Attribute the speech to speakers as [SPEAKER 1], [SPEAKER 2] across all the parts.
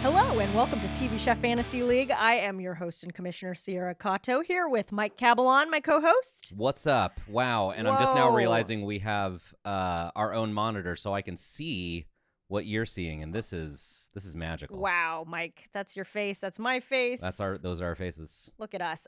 [SPEAKER 1] Hello and welcome to TV Chef Fantasy League. I am your host and commissioner, Sierra Cato, here with Mike Caballon, my co-host.
[SPEAKER 2] What's up? Wow. And I'm just now realizing we have our own monitor so I can see what you're seeing, and this is magical.
[SPEAKER 1] Wow, Mike, that's your face. That's my face.
[SPEAKER 2] Those are our faces.
[SPEAKER 1] Look at us.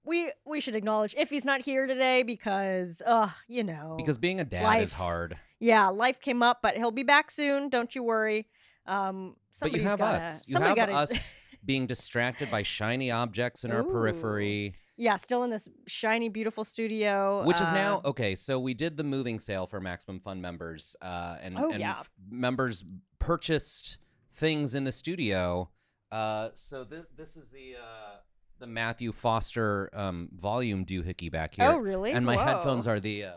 [SPEAKER 1] We should acknowledge if he's not here today because
[SPEAKER 2] Because being a dad is hard.
[SPEAKER 1] Yeah, life came up, but he'll be back soon. Don't you worry.
[SPEAKER 2] But you have us. You have us being distracted by shiny objects in our periphery.
[SPEAKER 1] Yeah, still in this shiny, beautiful studio.
[SPEAKER 2] Which is now, okay, so we did the moving sale for Maximum Fun members, members purchased things in the studio. So this is the Matthew Foster volume doohickey back here.
[SPEAKER 1] Oh, really?
[SPEAKER 2] And my headphones are the...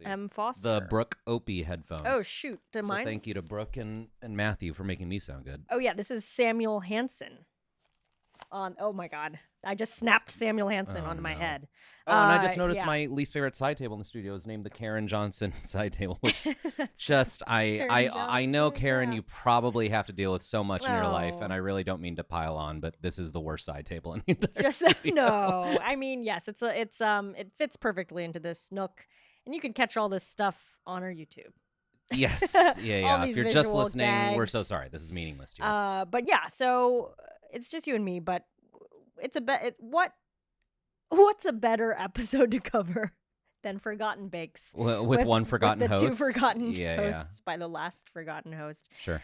[SPEAKER 1] M. Foster.
[SPEAKER 2] The Brooke Opie headphones.
[SPEAKER 1] Oh, shoot.
[SPEAKER 2] So thank you to Brooke and Matthew for making me sound good.
[SPEAKER 1] Oh, yeah. This is Samuel Hansen. Oh, my God. I just snapped Samuel Hansen onto my head.
[SPEAKER 2] Oh, and I just noticed my least favorite side table in the studio is named the Karen Johnson side table, which just, I know, Karen, you probably have to deal with so much in your life, and I really don't mean to pile on, but this is the worst side table in the entire studio.
[SPEAKER 1] No. I mean, yes, it fits perfectly into this nook. And you can catch all this stuff on our YouTube.
[SPEAKER 2] Yes. Yeah. If you're just listening,
[SPEAKER 1] gags.
[SPEAKER 2] We're so sorry. This is meaningless to you.
[SPEAKER 1] But yeah, so it's just you and me, but it's what's a better episode to cover than Forgotten Bakes?
[SPEAKER 2] With one forgotten host.
[SPEAKER 1] Two forgotten hosts by the last forgotten host.
[SPEAKER 2] Sure.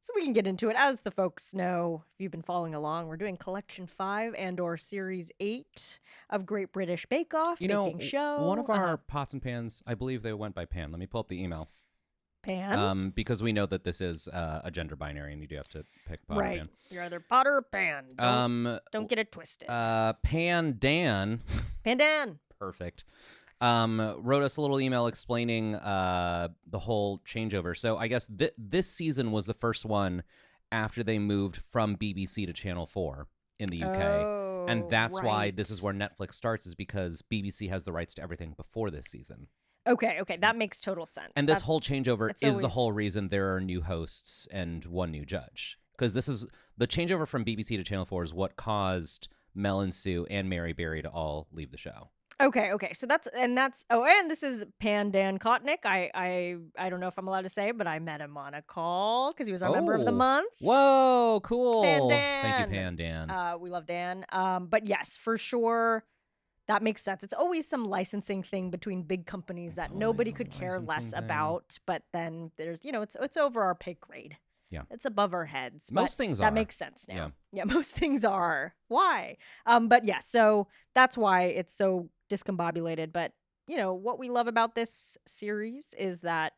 [SPEAKER 1] So we can get into it. As the folks know, if you've been following along, we're doing Collection 5 and/or Series 8 of Great British Bake Off Baking Show.
[SPEAKER 2] One of our pots and pans, I believe they went by Pan. Let me pull up the email.
[SPEAKER 1] Pan?
[SPEAKER 2] Because we know that this is a gender binary, and you do have to pick pot or pan.
[SPEAKER 1] You're either pot or pan. Don't get it twisted.
[SPEAKER 2] Pan Dan.
[SPEAKER 1] Pan Dan.
[SPEAKER 2] Perfect. Wrote us a little email explaining the whole changeover. So I guess this season was the first one after they moved from BBC to Channel 4 in the UK. And that's why this is where Netflix starts, is because BBC has the rights to everything before this season.
[SPEAKER 1] Okay, that makes total sense.
[SPEAKER 2] And this whole changeover is the whole reason there are new hosts and one new judge. Because this is the changeover from BBC to Channel 4 is what caused Mel and Sue and Mary Berry to all leave the show.
[SPEAKER 1] Okay. So and this is Pan Dan Kotnick. I don't know if I'm allowed to say, but I met him on a call because he was our member of the month.
[SPEAKER 2] Whoa, cool.
[SPEAKER 1] Pan Dan.
[SPEAKER 2] Thank you, Pan Dan.
[SPEAKER 1] We love Dan. But yes, for sure, that makes sense. It's always some licensing thing between big companies that nobody could care less about. But then there's, it's over our pay grade.
[SPEAKER 2] Yeah.
[SPEAKER 1] It's above our heads.
[SPEAKER 2] Most things are.
[SPEAKER 1] That makes sense now. Yeah, most things are. Why? But yeah, so that's why it's so discombobulated. But, what we love about this series is that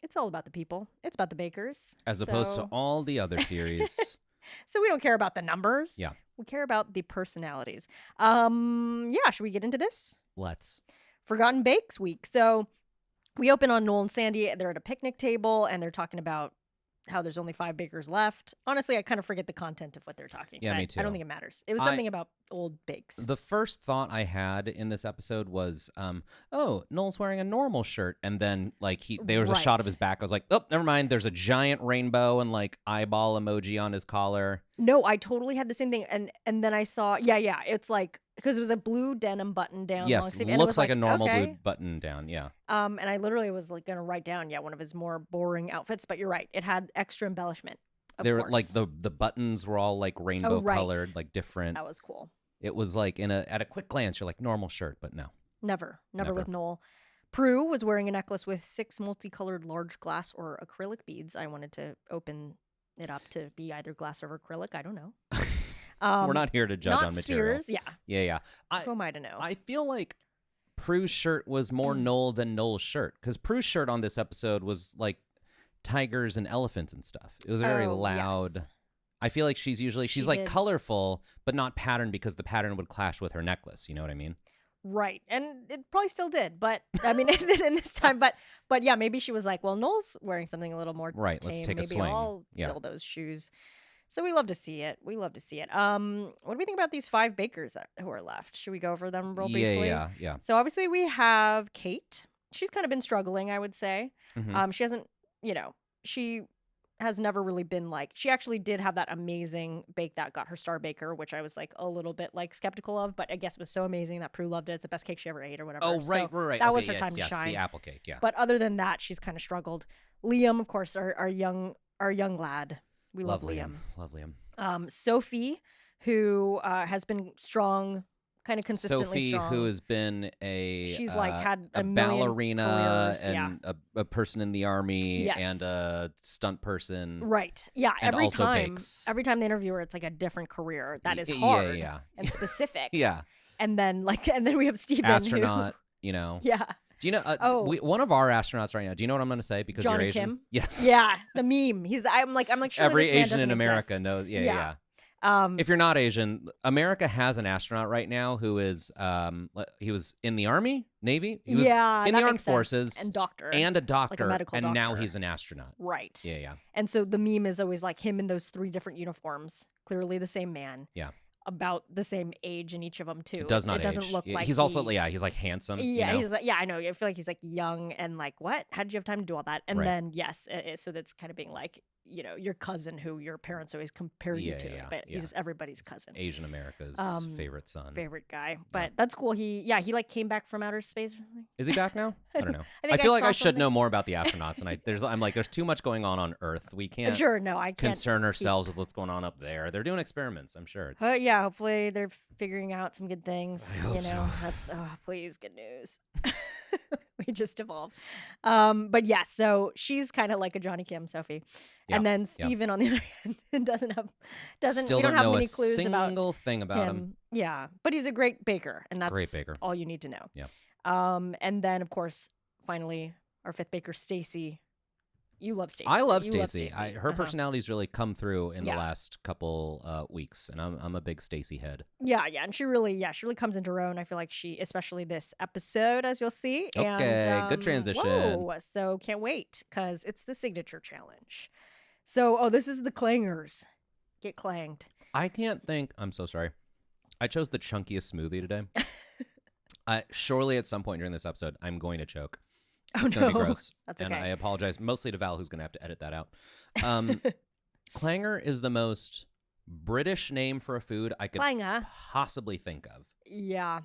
[SPEAKER 1] it's all about the people. It's about the bakers.
[SPEAKER 2] As opposed to all the other series.
[SPEAKER 1] So we don't care about the numbers.
[SPEAKER 2] Yeah.
[SPEAKER 1] We care about the personalities. Should we get into this?
[SPEAKER 2] Let's.
[SPEAKER 1] Forgotten Bakes Week. So we open on Noel and Sandy. They're at a picnic table and they're talking about how there's only 5 bakers left. Honestly, I kind of forget the content of what they're talking about.
[SPEAKER 2] Yeah, me too.
[SPEAKER 1] I don't think it matters. It was something about old bakes.
[SPEAKER 2] The first thought I had in this episode was, Noel's wearing a normal shirt. And then, there was a shot of his back. I was like, oh, never mind. There's a giant rainbow and, eyeball emoji on his collar.
[SPEAKER 1] No, I totally had the same thing. And then I saw, it's because it was a blue denim button down.
[SPEAKER 2] Yes, looks like a normal blue button down, yeah.
[SPEAKER 1] And I literally was going to write down, one of his more boring outfits. But you're right. It had extra embellishment.
[SPEAKER 2] They were the buttons were all rainbow colored, different.
[SPEAKER 1] That was cool.
[SPEAKER 2] It was at a quick glance, you're like, normal shirt, but no.
[SPEAKER 1] Never with Noel. Prue was wearing a necklace with 6 multicolored large glass or acrylic beads. I wanted to open it up to be either glass or acrylic. I don't know.
[SPEAKER 2] We're not here to judge on material.
[SPEAKER 1] Spheres,
[SPEAKER 2] Yeah.
[SPEAKER 1] Who am I to know?
[SPEAKER 2] I feel like Prue's shirt was more Noel than Noel's shirt, because Prue's shirt on this episode was tigers and elephants and stuff. It was very loud. Yes. I feel like she's colorful, but not patterned because the pattern would clash with her necklace. You know what I mean?
[SPEAKER 1] Right. And it probably still did, but I mean, in this time, but yeah, maybe she was like, well, Noel's wearing something a little more
[SPEAKER 2] right.
[SPEAKER 1] tame.
[SPEAKER 2] Let's take
[SPEAKER 1] maybe
[SPEAKER 2] a swing.
[SPEAKER 1] I'll fill those shoes. So we love to see it. What do we think about these 5 bakers who are left? Should we go over them real briefly?
[SPEAKER 2] Yeah.
[SPEAKER 1] So obviously we have Kate. She's kind of been struggling, I would say.
[SPEAKER 2] Mm-hmm.
[SPEAKER 1] She hasn't, she has never really been like, she actually did have that amazing bake that got her Star Baker, which I was like a little bit like skeptical of, but I guess it was so amazing that Prue loved it. It's the best cake she ever ate or whatever.
[SPEAKER 2] Oh, right,
[SPEAKER 1] so
[SPEAKER 2] right.
[SPEAKER 1] That
[SPEAKER 2] okay,
[SPEAKER 1] was her
[SPEAKER 2] yes,
[SPEAKER 1] time to
[SPEAKER 2] yes,
[SPEAKER 1] shine.
[SPEAKER 2] the apple cake, yeah.
[SPEAKER 1] But other than that, she's kind of struggled. Liam, of course, our young lad. We love Liam.
[SPEAKER 2] Love Liam.
[SPEAKER 1] Sophie, who has been strong, kind of consistently
[SPEAKER 2] Sophie,
[SPEAKER 1] strong.
[SPEAKER 2] who has been
[SPEAKER 1] she's like had
[SPEAKER 2] a ballerina
[SPEAKER 1] careers,
[SPEAKER 2] and a person in the army
[SPEAKER 1] Yes.
[SPEAKER 2] and a stunt person.
[SPEAKER 1] Right. Yeah.
[SPEAKER 2] And
[SPEAKER 1] Every
[SPEAKER 2] also
[SPEAKER 1] time,
[SPEAKER 2] bakes.
[SPEAKER 1] every time they interview her, it's like a different career that is
[SPEAKER 2] Yeah,
[SPEAKER 1] hard
[SPEAKER 2] yeah.
[SPEAKER 1] and specific.
[SPEAKER 2] Yeah.
[SPEAKER 1] And then we have Steven,
[SPEAKER 2] Astronaut,
[SPEAKER 1] who,
[SPEAKER 2] know.
[SPEAKER 1] yeah.
[SPEAKER 2] Do you know one of our astronauts right now? Do you know what I'm going to say? Because
[SPEAKER 1] Johnny
[SPEAKER 2] you're Asian.
[SPEAKER 1] Kim?
[SPEAKER 2] Yes.
[SPEAKER 1] Yeah. The meme. I'm like, surely
[SPEAKER 2] every
[SPEAKER 1] this man
[SPEAKER 2] Asian
[SPEAKER 1] doesn't
[SPEAKER 2] in America
[SPEAKER 1] exist.
[SPEAKER 2] knows. Yeah,
[SPEAKER 1] Yeah.
[SPEAKER 2] yeah. If you're not Asian, America has an astronaut right now who is he was in the Army, Navy. He was in the Armed Forces
[SPEAKER 1] and doctor
[SPEAKER 2] and a doctor,
[SPEAKER 1] like a medical
[SPEAKER 2] and now
[SPEAKER 1] doctor.
[SPEAKER 2] he's an astronaut.
[SPEAKER 1] Right.
[SPEAKER 2] Yeah, yeah.
[SPEAKER 1] And so the meme is always like him in those 3 different uniforms, clearly the same man.
[SPEAKER 2] Yeah.
[SPEAKER 1] About the same age in each of them too.
[SPEAKER 2] It does not
[SPEAKER 1] It doesn't
[SPEAKER 2] age.
[SPEAKER 1] look like
[SPEAKER 2] he's also he's like handsome.
[SPEAKER 1] Yeah,
[SPEAKER 2] you know?
[SPEAKER 1] he's like, yeah, I know. I feel like he's like young and like, what? How did you have time to do all that? And
[SPEAKER 2] Right.
[SPEAKER 1] then yes, so that's kind of being like, your cousin who your parents always compare you to, but he's everybody's cousin.
[SPEAKER 2] Asian America's favorite son,
[SPEAKER 1] favorite guy. But that's cool. He like came back from outer space.
[SPEAKER 2] Is he back now? I don't know.
[SPEAKER 1] I
[SPEAKER 2] feel like I should
[SPEAKER 1] something.
[SPEAKER 2] know more about the astronauts, and there's too much going on Earth. We can't
[SPEAKER 1] I can't
[SPEAKER 2] concern ourselves with what's going on up there. They're doing experiments. I'm sure.
[SPEAKER 1] Yeah, hopefully they're figuring out some good things.
[SPEAKER 2] I hope so.
[SPEAKER 1] That's please good news. We just evolved. But yeah, so she's kind of like a Johnny Kim, Sophie.
[SPEAKER 2] Yeah,
[SPEAKER 1] And then Steven on the other hand doesn't
[SPEAKER 2] Still
[SPEAKER 1] we don't have
[SPEAKER 2] know
[SPEAKER 1] many
[SPEAKER 2] a
[SPEAKER 1] clues about
[SPEAKER 2] single thing about him.
[SPEAKER 1] Yeah, but he's a great baker, and that's
[SPEAKER 2] Great baker.
[SPEAKER 1] all you need to know.
[SPEAKER 2] Yeah.
[SPEAKER 1] And then of course, finally, our 5th baker, Stacy. You love Stacy.
[SPEAKER 2] I love
[SPEAKER 1] You love
[SPEAKER 2] Stacy.
[SPEAKER 1] Stacey.
[SPEAKER 2] Her personality's really come through in the
[SPEAKER 1] Yeah.
[SPEAKER 2] last couple weeks, and I'm a big Stacy head.
[SPEAKER 1] Yeah, and she really comes into her own. I feel like especially this episode, as you'll see.
[SPEAKER 2] Okay,
[SPEAKER 1] and,
[SPEAKER 2] good transition.
[SPEAKER 1] Whoa, so can't wait because it's the signature challenge. So, this is the clangers. Get clanged.
[SPEAKER 2] I can't think. I'm so sorry. I chose the chunkiest smoothie today. Surely at some point during this episode, I'm going to choke.
[SPEAKER 1] Oh,
[SPEAKER 2] It's
[SPEAKER 1] no.
[SPEAKER 2] going to be gross.
[SPEAKER 1] That's
[SPEAKER 2] and
[SPEAKER 1] okay.
[SPEAKER 2] I apologize mostly to Val, who's going to have to edit that out. Clanger is the most British name for a food I could
[SPEAKER 1] Clanger.
[SPEAKER 2] possibly think of.
[SPEAKER 1] Yeah.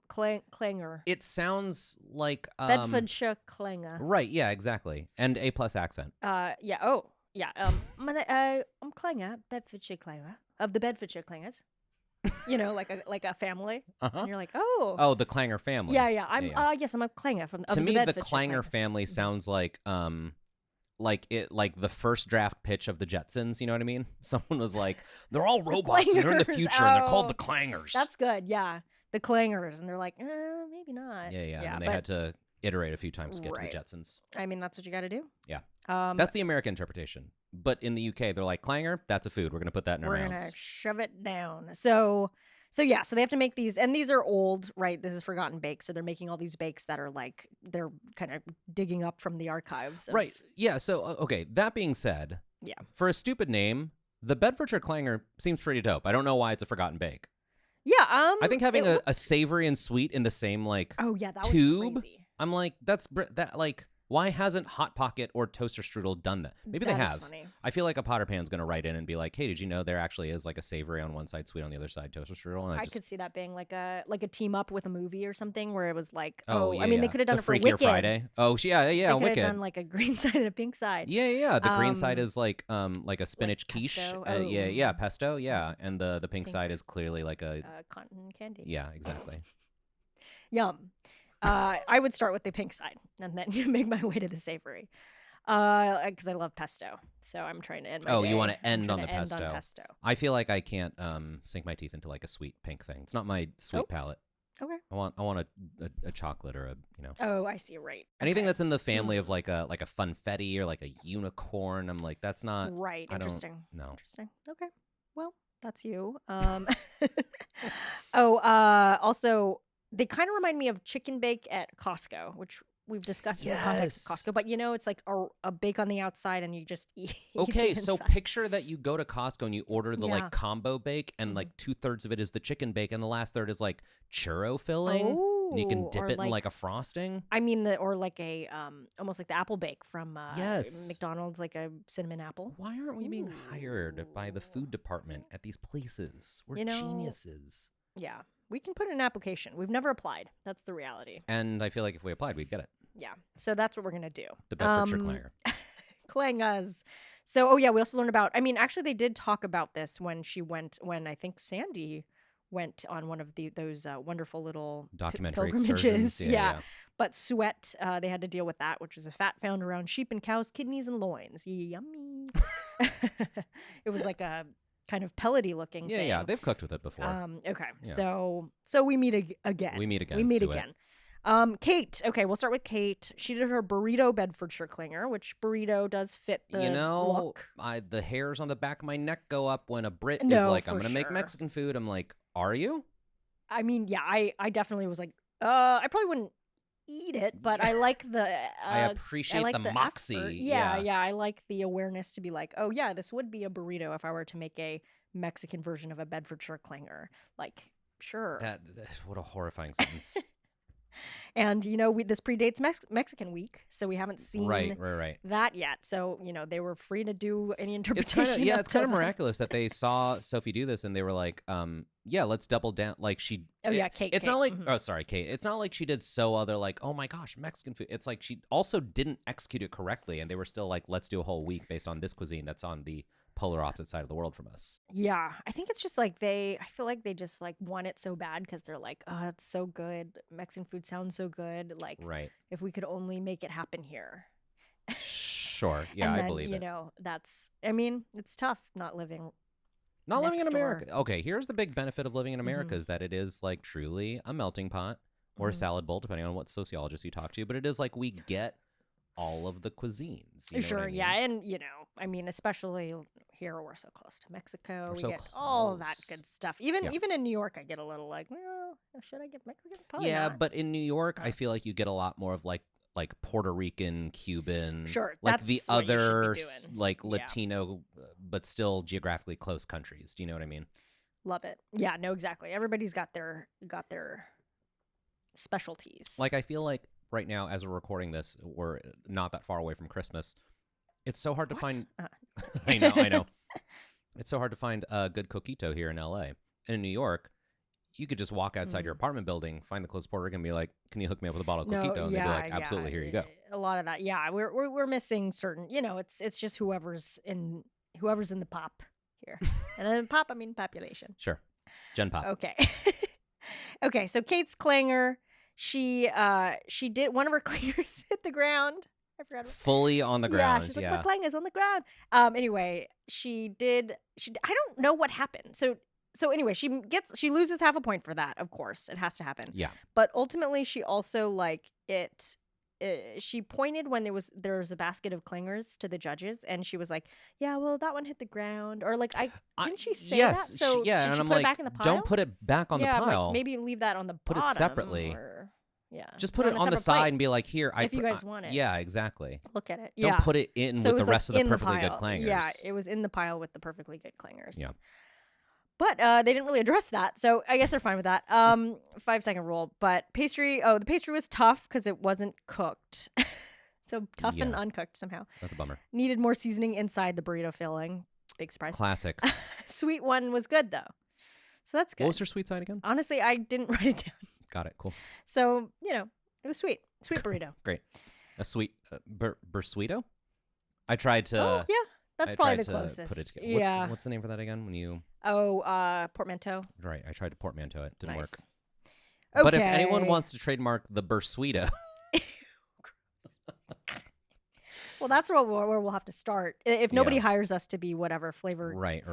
[SPEAKER 1] Clanger.
[SPEAKER 2] It sounds like
[SPEAKER 1] Bedfordshire clanger.
[SPEAKER 2] Right, yeah, exactly. And A+ accent.
[SPEAKER 1] Yeah. Oh, yeah. I'm Clanger, Bedfordshire clanger of the Bedfordshire clangers. Like a family.
[SPEAKER 2] Uh-huh.
[SPEAKER 1] And you're like, oh.
[SPEAKER 2] Oh, the Clanger family.
[SPEAKER 1] Yeah. I'm yes, I'm a clanger from
[SPEAKER 2] To
[SPEAKER 1] of
[SPEAKER 2] me,
[SPEAKER 1] the
[SPEAKER 2] the
[SPEAKER 1] Bedfordshire
[SPEAKER 2] Clanger
[SPEAKER 1] clangers.
[SPEAKER 2] family sounds like the first draft pitch of the Jetsons. You know what I mean? Someone was like, "They're all robots and they're in the
[SPEAKER 1] Clangers,
[SPEAKER 2] future and they're called the
[SPEAKER 1] oh.
[SPEAKER 2] Clangers."
[SPEAKER 1] That's good. Yeah, the clangers, and they're like, maybe not.
[SPEAKER 2] Yeah. And they had to iterate a few times to get
[SPEAKER 1] Right.
[SPEAKER 2] to the Jetsons.
[SPEAKER 1] I mean, that's what you got to do.
[SPEAKER 2] Yeah.
[SPEAKER 1] That's
[SPEAKER 2] That's the American interpretation. But in the UK, they're like, Clanger, that's a food. We're going to put that in our
[SPEAKER 1] we're gonna
[SPEAKER 2] mouths.
[SPEAKER 1] shove it down. So they have to make these, and these are old, right? This is forgotten bakes, so they're making all these bakes that are like they're kind of digging up from the archives.
[SPEAKER 2] Right. Yeah. So, okay. That being said,
[SPEAKER 1] Yeah.
[SPEAKER 2] for a stupid name, the Bedfordshire Clanger seems pretty dope. I don't know why it's a forgotten bake.
[SPEAKER 1] Yeah.
[SPEAKER 2] I think having
[SPEAKER 1] it
[SPEAKER 2] a savory and sweet in the same like
[SPEAKER 1] Oh yeah, that
[SPEAKER 2] tube.
[SPEAKER 1] was crazy.
[SPEAKER 2] I'm like, why hasn't Hot Pocket or Toaster Strudel done that? Maybe they
[SPEAKER 1] That is
[SPEAKER 2] have.
[SPEAKER 1] funny.
[SPEAKER 2] I feel like a Potter Pan's going to write in and be like, hey, did you know there actually is like a savory on one side, sweet on the other side, Toaster Strudel? And
[SPEAKER 1] I could see that being like a team up with a movie or something where it was like,
[SPEAKER 2] yeah,
[SPEAKER 1] I mean, they
[SPEAKER 2] yeah.
[SPEAKER 1] could have done
[SPEAKER 2] the
[SPEAKER 1] it for
[SPEAKER 2] Freakier
[SPEAKER 1] Wicked.
[SPEAKER 2] Friday. Oh, yeah,
[SPEAKER 1] They could
[SPEAKER 2] Wicked.
[SPEAKER 1] have done like a green side and a pink side.
[SPEAKER 2] Yeah. The green side is like a spinach
[SPEAKER 1] Like
[SPEAKER 2] quiche.
[SPEAKER 1] pesto?
[SPEAKER 2] Yeah, pesto. Yeah, and the pink
[SPEAKER 1] Pink.
[SPEAKER 2] side is clearly like a
[SPEAKER 1] Cotton candy.
[SPEAKER 2] yeah, exactly.
[SPEAKER 1] Yum. I would start with the pink side and then make my way to the savory. Because I love pesto, so I'm trying to end my
[SPEAKER 2] Oh,
[SPEAKER 1] day.
[SPEAKER 2] you want to
[SPEAKER 1] I'm
[SPEAKER 2] end
[SPEAKER 1] trying
[SPEAKER 2] on the
[SPEAKER 1] to end
[SPEAKER 2] pesto.
[SPEAKER 1] pesto.
[SPEAKER 2] I feel like I can't sink my teeth into like a sweet pink thing. It's not my sweet
[SPEAKER 1] Oh.
[SPEAKER 2] palate.
[SPEAKER 1] Okay.
[SPEAKER 2] I want a chocolate or
[SPEAKER 1] Oh, I see. Right.
[SPEAKER 2] anything
[SPEAKER 1] Okay.
[SPEAKER 2] that's in the family of like a funfetti or like a unicorn. I'm like, that's not
[SPEAKER 1] Right.
[SPEAKER 2] I don't-
[SPEAKER 1] Interesting.
[SPEAKER 2] no.
[SPEAKER 1] Interesting. Okay. Well, that's you. Also, they kind of remind me of chicken bake at Costco, which we've discussed in the context of
[SPEAKER 2] Yes.
[SPEAKER 1] Costco. But it's like a bake on the outside, and you just eat.
[SPEAKER 2] Okay,
[SPEAKER 1] the
[SPEAKER 2] so
[SPEAKER 1] inside.
[SPEAKER 2] picture that you go to Costco and you order the
[SPEAKER 1] Yeah.
[SPEAKER 2] like combo bake, and
[SPEAKER 1] Mhm.
[SPEAKER 2] like 2/3 of it is the chicken bake, and the last third is like churro filling.
[SPEAKER 1] Oh,
[SPEAKER 2] And you can
[SPEAKER 1] Ooh,
[SPEAKER 2] dip
[SPEAKER 1] or
[SPEAKER 2] it in
[SPEAKER 1] like
[SPEAKER 2] like a frosting.
[SPEAKER 1] I mean or like a almost like the apple bake from
[SPEAKER 2] Yes.
[SPEAKER 1] McDonald's, like a cinnamon apple.
[SPEAKER 2] Why aren't we being hired by the
[SPEAKER 1] Ooh.
[SPEAKER 2] food department at these places? We're
[SPEAKER 1] You know,
[SPEAKER 2] geniuses.
[SPEAKER 1] yeah, we can put in an application. We've never applied. That's the reality.
[SPEAKER 2] And I feel like if we applied, we'd get it.
[SPEAKER 1] Yeah. So that's what we're gonna do.
[SPEAKER 2] The Bedfordshire clanger.
[SPEAKER 1] Clangers. So, oh yeah, we also learned about. I mean, actually, they did talk about this when I think Sandy went on one of those wonderful little
[SPEAKER 2] Documentary
[SPEAKER 1] pilgrimages.
[SPEAKER 2] excursions. Yeah.
[SPEAKER 1] But sweat, they had to deal with that, which is a fat found around sheep and cows' kidneys and loins. Yummy. It was like a kind of pellety looking thing.
[SPEAKER 2] Yeah, they've cooked with it before.
[SPEAKER 1] Okay,
[SPEAKER 2] Yeah.
[SPEAKER 1] so we meet again.
[SPEAKER 2] We meet again.
[SPEAKER 1] We meet
[SPEAKER 2] Suet.
[SPEAKER 1] again. Kate. Okay, we'll start with Kate. She did her burrito Bedfordshire clanger, which burrito does fit the look.
[SPEAKER 2] The hairs on the back of my neck go up when a Brit is
[SPEAKER 1] No,
[SPEAKER 2] like, I'm
[SPEAKER 1] for
[SPEAKER 2] going to make
[SPEAKER 1] sure.
[SPEAKER 2] Mexican food. I'm like, are you?
[SPEAKER 1] I mean, yeah, I definitely was like, I probably wouldn't eat it, but I like the.
[SPEAKER 2] I appreciate the moxie.
[SPEAKER 1] effort. Yeah, I like the awareness to be like, oh yeah, this would be a burrito if I were to make a Mexican version of a Bedfordshire clanger. Like, sure.
[SPEAKER 2] What a horrifying sentence.
[SPEAKER 1] And this predates Mexican Week, so we haven't seen
[SPEAKER 2] right.
[SPEAKER 1] that yet. So they were free to do any
[SPEAKER 2] It's
[SPEAKER 1] interpretation.
[SPEAKER 2] it's kind of miraculous that they saw Sophie do this and they were like, yeah, let's double down. Like
[SPEAKER 1] Kate.
[SPEAKER 2] It's
[SPEAKER 1] Kate.
[SPEAKER 2] not like,
[SPEAKER 1] Mhm.
[SPEAKER 2] oh, sorry, Kate. It's not like she did so other like, oh my gosh, Mexican food. It's like she also didn't execute it correctly, and they were still like, let's do a whole week based on this cuisine that's on the polar opposite side of the world from us.
[SPEAKER 1] Yeah, I think it's just like I feel like they just like want it so bad because they're like, oh, it's so good. Mexican food sounds so good. Like,
[SPEAKER 2] Right.
[SPEAKER 1] if we could only make it happen here.
[SPEAKER 2] Sure. Yeah,
[SPEAKER 1] And
[SPEAKER 2] I
[SPEAKER 1] then,
[SPEAKER 2] believe it.
[SPEAKER 1] I mean, it's tough not living.
[SPEAKER 2] Not living in
[SPEAKER 1] next door.
[SPEAKER 2] America. Okay, here's the big benefit of living in America
[SPEAKER 1] Mhm.
[SPEAKER 2] is that it is like truly a melting pot or a
[SPEAKER 1] Mhm.
[SPEAKER 2] salad bowl, depending on what sociologist you talk to. But it is like we get all of the cuisines. You know
[SPEAKER 1] Sure,
[SPEAKER 2] what I mean?
[SPEAKER 1] yeah, and I mean, especially here we're so close to Mexico,
[SPEAKER 2] We're
[SPEAKER 1] we
[SPEAKER 2] so
[SPEAKER 1] get all of that
[SPEAKER 2] close.
[SPEAKER 1] good stuff. Even
[SPEAKER 2] Yeah.
[SPEAKER 1] even in New York, I get a little like, well, should I get Mexican? Probably
[SPEAKER 2] Yeah,
[SPEAKER 1] not.
[SPEAKER 2] but in New York, I
[SPEAKER 1] Uh.
[SPEAKER 2] feel like you get a lot more of like Puerto Rican, Cuban,
[SPEAKER 1] Sure,
[SPEAKER 2] like
[SPEAKER 1] that's
[SPEAKER 2] the
[SPEAKER 1] what you should be
[SPEAKER 2] other
[SPEAKER 1] doing.
[SPEAKER 2] like
[SPEAKER 1] Yeah.
[SPEAKER 2] Latino, but still geographically close countries. Do you know what I mean?
[SPEAKER 1] Love it. Yeah, no, exactly. Everybody's got their specialties.
[SPEAKER 2] Like I feel like right now, as we're recording this, we're not that far away from Christmas. It's so hard to
[SPEAKER 1] What?
[SPEAKER 2] find. I know. It's so hard to find a good coquito here in LA. And in New York, you could just walk outside your apartment building, find the closest Puerto Rican, and be like, "Can you hook me up with a bottle of coquito?" And they'd be like, "Absolutely, here you go."
[SPEAKER 1] A lot of that. Yeah, we're missing certain. It's just whoever's in the pop here, and in pop I mean population.
[SPEAKER 2] Sure, Gen Pop.
[SPEAKER 1] Okay. Okay. So Kate's clanger, she did one of her clangers hit the ground. I forgot.
[SPEAKER 2] Fully on the ground.
[SPEAKER 1] Yeah, she's like, my clanger's on the ground. Anyway, she I don't know what happened. So anyway, she loses half a point for that. Of course, it has to happen.
[SPEAKER 2] Yeah.
[SPEAKER 1] But ultimately, she also she pointed when there was a basket of clangers to the judges, and she was like, "Yeah, well, that one hit the ground," or like, didn't she say
[SPEAKER 2] yes,
[SPEAKER 1] that? So
[SPEAKER 2] yeah,
[SPEAKER 1] should
[SPEAKER 2] and
[SPEAKER 1] she
[SPEAKER 2] I'm
[SPEAKER 1] put
[SPEAKER 2] like,
[SPEAKER 1] it back in the pile?
[SPEAKER 2] don't put it back on the
[SPEAKER 1] I'm like,
[SPEAKER 2] pile.
[SPEAKER 1] maybe leave that on the
[SPEAKER 2] Put it
[SPEAKER 1] bottom,
[SPEAKER 2] separately.
[SPEAKER 1] or, yeah,
[SPEAKER 2] Just put it on the
[SPEAKER 1] a separate
[SPEAKER 2] side
[SPEAKER 1] plate
[SPEAKER 2] and be like, "Here,
[SPEAKER 1] if you guys want it."
[SPEAKER 2] Yeah, exactly.
[SPEAKER 1] Look at it.
[SPEAKER 2] Don't
[SPEAKER 1] Yeah.
[SPEAKER 2] put it in
[SPEAKER 1] So it
[SPEAKER 2] with the
[SPEAKER 1] was,
[SPEAKER 2] rest
[SPEAKER 1] like,
[SPEAKER 2] of the
[SPEAKER 1] in
[SPEAKER 2] perfectly good
[SPEAKER 1] pile.
[SPEAKER 2] clangers.
[SPEAKER 1] Yeah, it was in the pile with the perfectly good clangers.
[SPEAKER 2] Yeah.
[SPEAKER 1] But they didn't really address that, so I guess they're fine with that. 5-second rule. But the pastry was tough because it wasn't cooked. So tough and
[SPEAKER 2] Yeah.
[SPEAKER 1] uncooked somehow.
[SPEAKER 2] That's a bummer.
[SPEAKER 1] Needed more seasoning inside the burrito filling. Big surprise.
[SPEAKER 2] Classic.
[SPEAKER 1] Sweet one was good though, so that's good.
[SPEAKER 2] What was her sweet side again?
[SPEAKER 1] Honestly, I didn't write it down.
[SPEAKER 2] Got it. Cool.
[SPEAKER 1] So it was sweet burrito.
[SPEAKER 2] Great. A sweet bursuito? I tried to.
[SPEAKER 1] Oh yeah, that's
[SPEAKER 2] I
[SPEAKER 1] probably
[SPEAKER 2] tried
[SPEAKER 1] the
[SPEAKER 2] to
[SPEAKER 1] closest.
[SPEAKER 2] Put it together.
[SPEAKER 1] Yeah.
[SPEAKER 2] What's the name for that again? When you
[SPEAKER 1] Portmanteau.
[SPEAKER 2] right? I tried to portmanteau it. Didn't work.
[SPEAKER 1] Okay.
[SPEAKER 2] But if anyone wants to trademark the bursuito,
[SPEAKER 1] well, that's where we'll have to start. If nobody
[SPEAKER 2] Yeah.
[SPEAKER 1] hires us to be whatever flavor
[SPEAKER 2] right?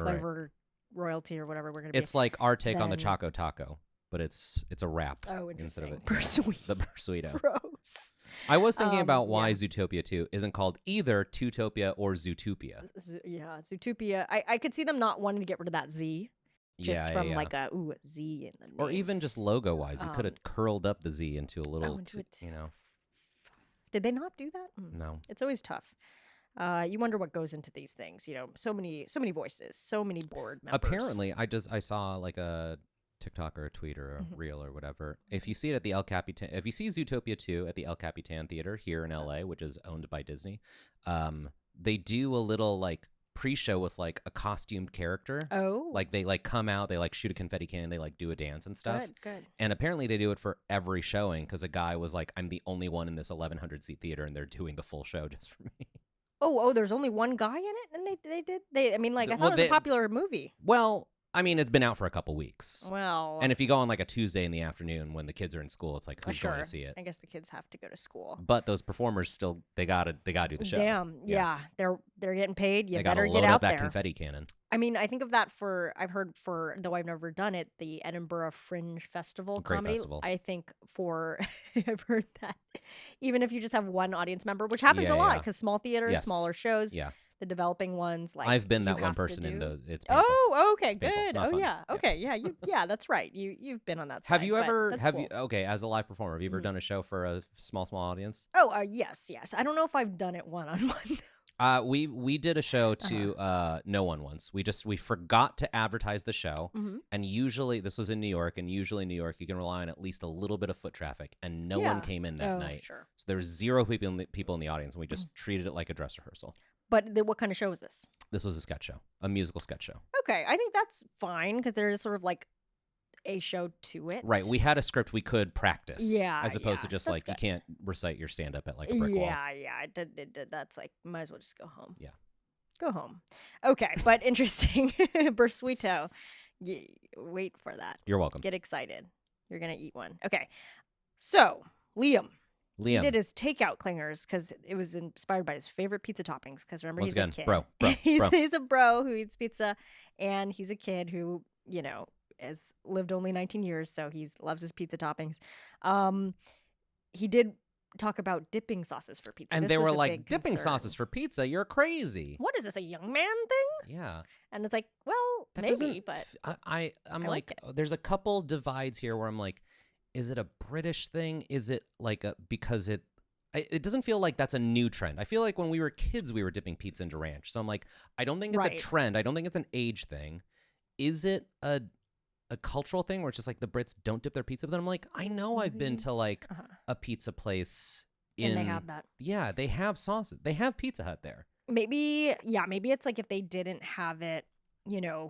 [SPEAKER 1] royalty or whatever we're gonna be.
[SPEAKER 2] It's like our take on the
[SPEAKER 1] then-
[SPEAKER 2] Choco Taco, but it's a wrap
[SPEAKER 1] Oh,
[SPEAKER 2] instead of
[SPEAKER 1] interesting.
[SPEAKER 2] it. The bursuito.
[SPEAKER 1] Gross.
[SPEAKER 2] I was thinking about why
[SPEAKER 1] yeah.
[SPEAKER 2] Zootopia 2 isn't called either Tutopia or Zootopia.
[SPEAKER 1] Yeah, Zootopia. I could see them not wanting to get rid of that Z, just
[SPEAKER 2] Yeah,
[SPEAKER 1] from
[SPEAKER 2] yeah.
[SPEAKER 1] like a Z in the name.
[SPEAKER 2] Or even just logo wise, you could have curled up the Z into a little,
[SPEAKER 1] into it.
[SPEAKER 2] you know.
[SPEAKER 1] Did they not do that?
[SPEAKER 2] No.
[SPEAKER 1] It's always tough. You wonder what goes into these things. So many voices, so many board members.
[SPEAKER 2] Apparently, I saw like a TikTok or a tweet or a
[SPEAKER 1] Mhm.
[SPEAKER 2] reel or whatever. If you see it at the El Capitan, if you see Zootopia 2 at the El Capitan Theater here in LA, which is owned by Disney, they do a little like pre-show with like a costumed character.
[SPEAKER 1] Oh,
[SPEAKER 2] Like they like come out, they like shoot a confetti cannon, they like do a dance and stuff.
[SPEAKER 1] good.
[SPEAKER 2] And apparently they do it for every showing because a guy was like, I'm the only one in this 1,100 seat theater, and they're doing the full show just for me.
[SPEAKER 1] Oh, there's only one guy in it, and they did they. I mean, like I thought
[SPEAKER 2] Well,
[SPEAKER 1] it was a popular movie.
[SPEAKER 2] well, I mean, it's been out for a couple weeks.
[SPEAKER 1] Well,
[SPEAKER 2] And if you go on like a Tuesday in the afternoon when the kids are in school, it's like, who's
[SPEAKER 1] sure.
[SPEAKER 2] going to see it?
[SPEAKER 1] I guess the kids have to go to school.
[SPEAKER 2] But those performers still, they gotta do the show.
[SPEAKER 1] Damn, yeah, they're getting paid. You
[SPEAKER 2] They
[SPEAKER 1] better
[SPEAKER 2] gotta
[SPEAKER 1] get
[SPEAKER 2] load
[SPEAKER 1] out
[SPEAKER 2] up that
[SPEAKER 1] there.
[SPEAKER 2] confetti cannon.
[SPEAKER 1] I mean, I think of that I've heard for, though I've never done it, the Edinburgh Fringe Festival
[SPEAKER 2] Great
[SPEAKER 1] comedy.
[SPEAKER 2] festival.
[SPEAKER 1] I think I've heard that even if you just have one audience member, which happens a
[SPEAKER 2] Yeah,
[SPEAKER 1] lot
[SPEAKER 2] yeah.
[SPEAKER 1] because small theaters,
[SPEAKER 2] Yes.
[SPEAKER 1] smaller shows,
[SPEAKER 2] Yeah.
[SPEAKER 1] the developing ones, like
[SPEAKER 2] I've been
[SPEAKER 1] you
[SPEAKER 2] that one
[SPEAKER 1] have to
[SPEAKER 2] person in
[SPEAKER 1] do-
[SPEAKER 2] those. It's painful.
[SPEAKER 1] Oh, okay,
[SPEAKER 2] It's painful. It's
[SPEAKER 1] good.
[SPEAKER 2] not
[SPEAKER 1] Oh
[SPEAKER 2] fun.
[SPEAKER 1] yeah,
[SPEAKER 2] Yeah.
[SPEAKER 1] okay, yeah, that's right. You've been on that side.
[SPEAKER 2] Have you
[SPEAKER 1] but
[SPEAKER 2] ever,
[SPEAKER 1] that's
[SPEAKER 2] have
[SPEAKER 1] cool.
[SPEAKER 2] you, okay, as a live performer, have you ever
[SPEAKER 1] Mhm.
[SPEAKER 2] done a show for a small audience?
[SPEAKER 1] Oh, yes. I don't know if I've done it one-on-one.
[SPEAKER 2] We did a show to no one once. We forgot to advertise the show,
[SPEAKER 1] Mhm.
[SPEAKER 2] and usually this was in New York, and usually in New York you can rely on at least a little bit of foot traffic, and no one
[SPEAKER 1] Yeah.
[SPEAKER 2] came in that
[SPEAKER 1] Oh,
[SPEAKER 2] night.
[SPEAKER 1] sure.
[SPEAKER 2] So there was zero people in the audience, and we just treated it like a dress rehearsal.
[SPEAKER 1] But what kind of show is this?
[SPEAKER 2] This was a sketch show, a musical sketch show.
[SPEAKER 1] Okay, I think that's fine because there is sort of like a show to it.
[SPEAKER 2] Right. We had a script we could practice.
[SPEAKER 1] Yeah,
[SPEAKER 2] As opposed to
[SPEAKER 1] yes,
[SPEAKER 2] just
[SPEAKER 1] that's
[SPEAKER 2] like you
[SPEAKER 1] good.
[SPEAKER 2] can't recite your stand up at like a brick wall.
[SPEAKER 1] Yeah, it did. That's like, might as well just go home.
[SPEAKER 2] Yeah.
[SPEAKER 1] Go home. Okay, but interesting. Bursuito. Wait for that.
[SPEAKER 2] You're welcome.
[SPEAKER 1] Get excited. You're going to eat one. Okay, so Liam. He
[SPEAKER 2] Liam.
[SPEAKER 1] did his takeout clingers because it was inspired by his favorite pizza toppings. Because remember,
[SPEAKER 2] Once
[SPEAKER 1] he's
[SPEAKER 2] again,
[SPEAKER 1] a kid.
[SPEAKER 2] bro.
[SPEAKER 1] He's a bro who eats pizza, and he's a kid who, has lived only 19 years, so he loves his pizza toppings. He did talk about dipping sauces for pizza.
[SPEAKER 2] And
[SPEAKER 1] This
[SPEAKER 2] they
[SPEAKER 1] was
[SPEAKER 2] were
[SPEAKER 1] a
[SPEAKER 2] like,
[SPEAKER 1] big
[SPEAKER 2] dipping
[SPEAKER 1] concern.
[SPEAKER 2] sauces for pizza? You're crazy.
[SPEAKER 1] What is this, a young man thing?
[SPEAKER 2] Yeah.
[SPEAKER 1] And it's like, well,
[SPEAKER 2] That
[SPEAKER 1] maybe,
[SPEAKER 2] doesn't
[SPEAKER 1] but
[SPEAKER 2] I'm
[SPEAKER 1] I like
[SPEAKER 2] like,
[SPEAKER 1] it.
[SPEAKER 2] there's a couple divides here where I'm like, is it a British thing? Is it like because it doesn't feel like that's a new trend. I feel like when we were kids, we were dipping pizza into ranch. So I'm like, I don't think it's
[SPEAKER 1] Right.
[SPEAKER 2] a trend. I don't think it's an age thing. Is it a cultural thing where it's just like the Brits don't dip their pizza? But then I'm like, I know I've been
[SPEAKER 1] Maybe.
[SPEAKER 2] to like
[SPEAKER 1] Uh-huh.
[SPEAKER 2] a pizza place
[SPEAKER 1] And they have that.
[SPEAKER 2] Yeah, they have sauces. They have Pizza Hut there.
[SPEAKER 1] Maybe it's like if they didn't have it,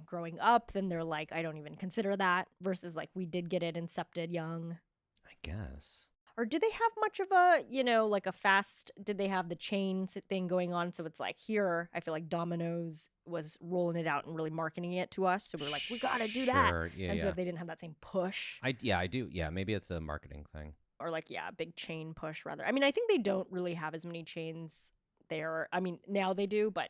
[SPEAKER 1] growing up, then they're like, I don't even consider that. Versus like we did get it incepted young.
[SPEAKER 2] I guess.
[SPEAKER 1] Or did they have much of a, like a fast, did they have the chain thing going on? So it's like here, I feel like Domino's was rolling it out and really marketing it to us. So we're like, we got to do that.
[SPEAKER 2] Sure, yeah,
[SPEAKER 1] And so
[SPEAKER 2] yeah.
[SPEAKER 1] if they didn't have that same push
[SPEAKER 2] I do. Yeah, maybe it's a marketing thing.
[SPEAKER 1] or like, a big chain push rather. I mean, I think they don't really have as many chains there. I mean, now they do, but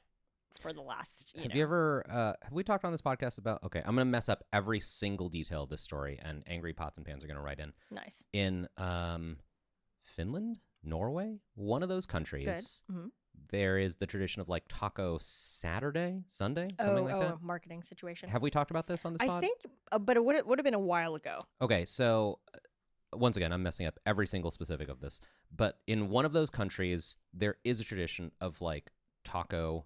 [SPEAKER 1] for the last,
[SPEAKER 2] Have you ever have we talked on this podcast about, okay, I'm gonna mess up every single detail of this story, and Angry Pots and Pans are gonna write in.
[SPEAKER 1] Nice.
[SPEAKER 2] In Finland, Norway, one of those countries,
[SPEAKER 1] Good. Mm-hmm.
[SPEAKER 2] there is the tradition of like Taco Saturday, Sunday, something like that.
[SPEAKER 1] A marketing situation.
[SPEAKER 2] Have we talked about this on this pod?
[SPEAKER 1] I think, but it would have been a while ago.
[SPEAKER 2] Okay, so once again, I'm messing up every single specific of this, but in one of those countries, there is a tradition of like taco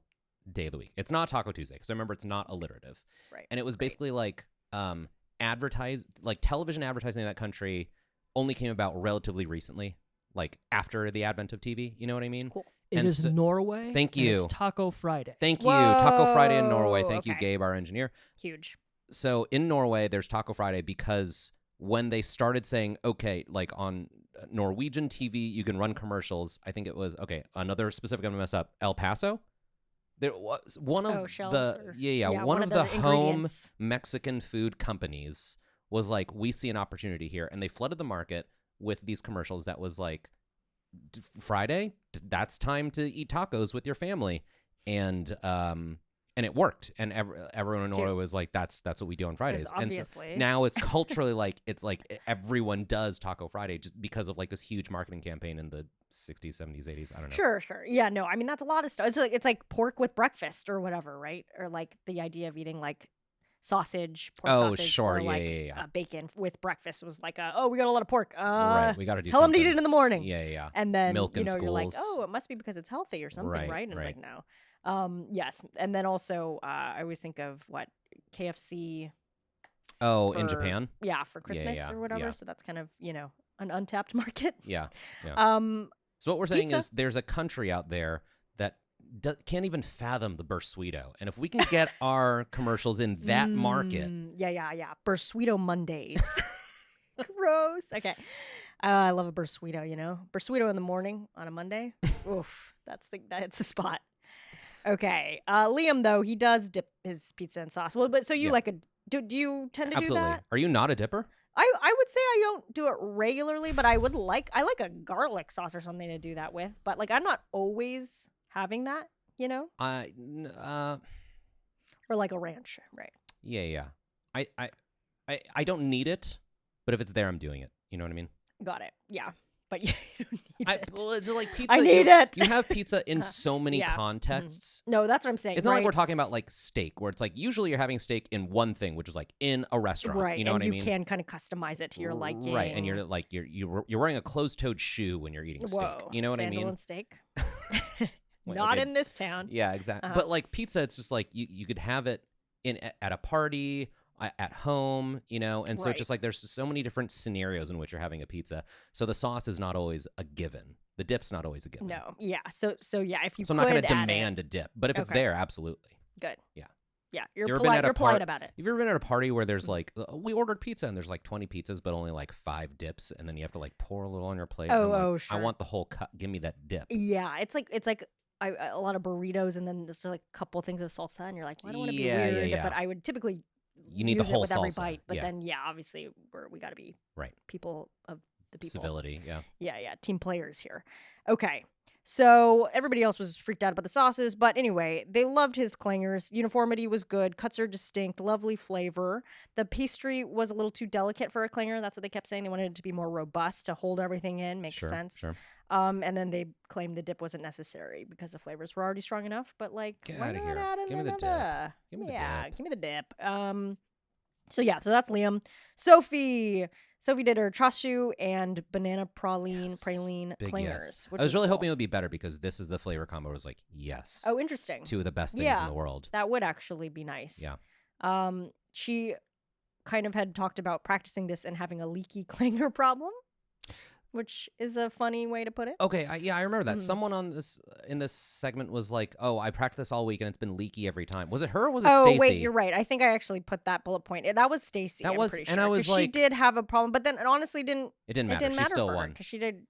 [SPEAKER 2] day of the week. It's not Taco Tuesday, because I remember it's not alliterative.
[SPEAKER 1] Right.
[SPEAKER 2] And it was
[SPEAKER 1] Great.
[SPEAKER 2] basically like television advertising in that country only came about relatively recently, like after the advent of TV. You know what I mean?
[SPEAKER 1] Cool.
[SPEAKER 3] It
[SPEAKER 2] And
[SPEAKER 3] is
[SPEAKER 2] so-
[SPEAKER 3] Norway.
[SPEAKER 2] Thank
[SPEAKER 3] and
[SPEAKER 2] you.
[SPEAKER 3] it's Taco Friday.
[SPEAKER 2] Thank you. Taco Friday in
[SPEAKER 1] Whoa,
[SPEAKER 2] Norway. Thank you,
[SPEAKER 1] okay.
[SPEAKER 2] Gabe, our engineer.
[SPEAKER 1] Huge.
[SPEAKER 2] So in Norway, there's Taco Friday because when they started saying, okay, like on Norwegian TV, you can run commercials. I think it was, okay, another specific, I'm going to mess up, El Paso. There was one of
[SPEAKER 1] shells
[SPEAKER 2] the,
[SPEAKER 1] or-
[SPEAKER 2] one of the home
[SPEAKER 1] ingredients.
[SPEAKER 2] Mexican food companies was like, we see an opportunity here. And they flooded the market with these commercials that was like, Friday, that's time to eat tacos with your family. And it worked. And everyone in Norway was like, that's what we do on Fridays. And so
[SPEAKER 1] Obviously.
[SPEAKER 2] now it's culturally like, it's like everyone does Taco Friday just because of like this huge marketing campaign in the 60s, 70s, 80s. I don't know.
[SPEAKER 1] Sure. Yeah, no, I mean, that's a lot of stuff. It's like pork with breakfast or whatever, right? Or like the idea of eating like sausage, pork sausage,
[SPEAKER 2] sure.
[SPEAKER 1] or
[SPEAKER 2] Yeah,
[SPEAKER 1] like
[SPEAKER 2] yeah.
[SPEAKER 1] bacon with breakfast was like, we got a lot of pork.
[SPEAKER 2] Right. We got to do
[SPEAKER 1] Tell them to eat
[SPEAKER 2] something.
[SPEAKER 1] it in the morning.
[SPEAKER 2] Yeah.
[SPEAKER 1] And then,
[SPEAKER 2] Milk in
[SPEAKER 1] you're like,
[SPEAKER 2] schools.
[SPEAKER 1] it must be because it's healthy or something,
[SPEAKER 2] Right,
[SPEAKER 1] right? And
[SPEAKER 2] right.
[SPEAKER 1] it's like, no. Yes. And then also, I always think of KFC.
[SPEAKER 2] Oh, in
[SPEAKER 1] for
[SPEAKER 2] Japan?
[SPEAKER 1] for Christmas
[SPEAKER 2] Yeah.
[SPEAKER 1] or whatever.
[SPEAKER 2] Yeah.
[SPEAKER 1] So that's kind of, an untapped market.
[SPEAKER 2] Yeah. Yeah.
[SPEAKER 1] Um,
[SPEAKER 2] So what we're saying
[SPEAKER 1] pizza.
[SPEAKER 2] is there's a country out there that can't even fathom the bursuito. And if we can get our commercials in that market.
[SPEAKER 1] Yeah. Bursuito Mondays. Gross. Okay. I love a bursuito, Bursuito in the morning on a Monday. Oof. That's the spot. Okay. Liam, though, he does dip his pizza in sauce. Well, but so you
[SPEAKER 2] Yeah.
[SPEAKER 1] like do you tend to do
[SPEAKER 2] Absolutely.
[SPEAKER 1] that?
[SPEAKER 2] Are you not a dipper?
[SPEAKER 1] I would say I don't do it regularly, but I like a garlic sauce or something to do that with. But like I'm not always having that, or like a ranch, right?
[SPEAKER 2] Yeah. I don't need it, but if it's there, I'm doing it. You know what I mean?
[SPEAKER 1] Got it. Yeah. But you don't need it.
[SPEAKER 2] Well, it's like pizza.
[SPEAKER 1] I need it.
[SPEAKER 2] You have pizza in so many
[SPEAKER 1] Yeah.
[SPEAKER 2] contexts.
[SPEAKER 1] No, that's what I'm saying.
[SPEAKER 2] It's not like we're talking about like steak, where it's like usually you're having steak in one thing, which is like in a restaurant.
[SPEAKER 1] Right.
[SPEAKER 2] You know what I mean?
[SPEAKER 1] You can kind of customize it to your liking.
[SPEAKER 2] Right. And you're like you're wearing a closed-toed shoe when you're eating steak.
[SPEAKER 1] Whoa,
[SPEAKER 2] You know what I
[SPEAKER 1] sandal
[SPEAKER 2] mean?
[SPEAKER 1] and steak.
[SPEAKER 2] Wait,
[SPEAKER 1] Not
[SPEAKER 2] okay.
[SPEAKER 1] in this town.
[SPEAKER 2] Yeah, exactly. But like pizza, it's just like you could have it at a party, at home, and so it's just like there's so many different scenarios in which you're having a pizza. So the sauce is not always a given. The dip's not always a given.
[SPEAKER 1] No. Yeah. So yeah, if you
[SPEAKER 2] So I'm not going to demand a dip, but if it's there, absolutely.
[SPEAKER 1] Good.
[SPEAKER 2] Yeah.
[SPEAKER 1] Yeah. You're
[SPEAKER 2] You ever
[SPEAKER 1] polite.
[SPEAKER 2] been at a
[SPEAKER 1] You're polite about it.
[SPEAKER 2] Have you ever been at a party where there's like we ordered pizza and there's like 20 pizzas but only like 5 dips, and then you have to like pour a little on your plate?
[SPEAKER 1] Sure.
[SPEAKER 2] I want the whole cup. Give me that dip.
[SPEAKER 1] Yeah, it's like a lot of burritos, and then there's like a couple things of salsa, and you're like, well, I don't want to be
[SPEAKER 2] Yeah,
[SPEAKER 1] weird,
[SPEAKER 2] yeah.
[SPEAKER 1] but I would typically
[SPEAKER 2] You need
[SPEAKER 1] use
[SPEAKER 2] the whole
[SPEAKER 1] it with every
[SPEAKER 2] salsa.
[SPEAKER 1] bite. But
[SPEAKER 2] Yeah.
[SPEAKER 1] then, obviously we got to be
[SPEAKER 2] Right.
[SPEAKER 1] people of the people.
[SPEAKER 2] Civility, yeah.
[SPEAKER 1] Yeah, team players here. Okay. So everybody else was freaked out about the sauces, but anyway, they loved his clangers. Uniformity was good. Cuts are distinct. Lovely flavor. The pastry was a little too delicate for a clanger. That's what they kept saying. They wanted it to be more robust to hold everything in. Makes sense.
[SPEAKER 2] Sure.
[SPEAKER 1] And then they claimed the dip wasn't necessary because the flavors were already strong enough. But like,
[SPEAKER 2] Get
[SPEAKER 1] why
[SPEAKER 2] outta
[SPEAKER 1] not
[SPEAKER 2] here.
[SPEAKER 1] add
[SPEAKER 2] Give me the
[SPEAKER 1] another?
[SPEAKER 2] dip. Give me the dip.
[SPEAKER 1] Give me the dip. So that's Liam. Sophie did her chashu and banana praline
[SPEAKER 2] Big
[SPEAKER 1] clangers.
[SPEAKER 2] yes.
[SPEAKER 1] Which
[SPEAKER 2] I was really
[SPEAKER 1] cool.
[SPEAKER 2] hoping it would be better because this is the flavor combo. I was like, yes.
[SPEAKER 1] Oh, interesting.
[SPEAKER 2] 2 of the best things in the world.
[SPEAKER 1] That would actually be nice.
[SPEAKER 2] Yeah.
[SPEAKER 1] She kind of had talked about practicing this and having a leaky clanger problem, which is a funny way to put it.
[SPEAKER 2] Okay, I remember that. Someone in this segment was like, "Oh, I practiced this all week and it's been leaky every time." Was it her or was it Stacy?
[SPEAKER 1] Oh, wait, you're right. I think I actually put that bullet point. That was Stacy.
[SPEAKER 2] That was,
[SPEAKER 1] pretty
[SPEAKER 2] and
[SPEAKER 1] sure,
[SPEAKER 2] I was
[SPEAKER 1] 'cause
[SPEAKER 2] like,
[SPEAKER 1] she did have a problem, but then it honestly didn't.
[SPEAKER 2] It didn't matter. She still won
[SPEAKER 1] because she did.